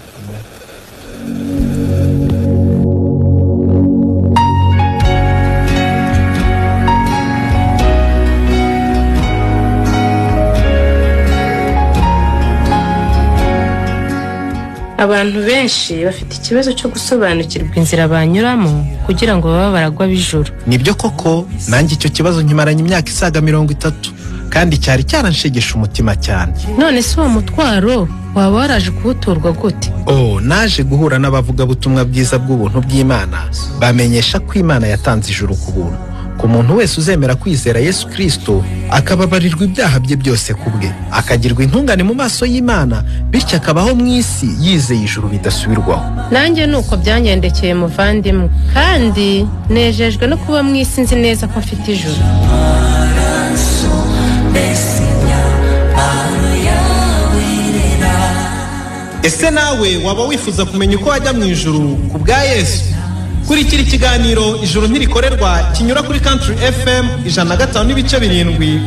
Abantu benshi bafite ikibazo cyo gusobanukirwa inzira banyuramo kugira ngo baba baragwa bijuru. Nibyo koko, nanjye icyo kibazo nkimaranye imyaka isaga 30 kandi cyari cyaranshegesha umutima cyane. None se uwo mutwaro waba waraje kuwuturwa gute? Naje guhura n'abavuga butumwa bwiza bw'ubuntu bw'Imana, bamenyesha ko Imana yatanze ijuru ku buntu. Ku muntu wese uzemera kwizera Yesu Kristo, akababarirwa ibyaha bye byose kubwe, akagirwa intungane mu maso y'Imana, bityo akabaho mu isi yizeye ijuru bidasubirwaho. Nanjye nuko byangendekeye muvandimwe, kandi nejejwe no kuba mu isi nzi neza ko mfite ijuru. Ese nawe waba wifuza kumenya uko wajya mu ijuru ku bwa Yesu? Kurikira ikiganiro Ijuru Ntirikorerwa kinyura kuri Country FM 105.7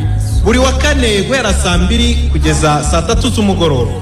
buri wa kane guhera saa 2 kugeza saa 3 z'umugoroba.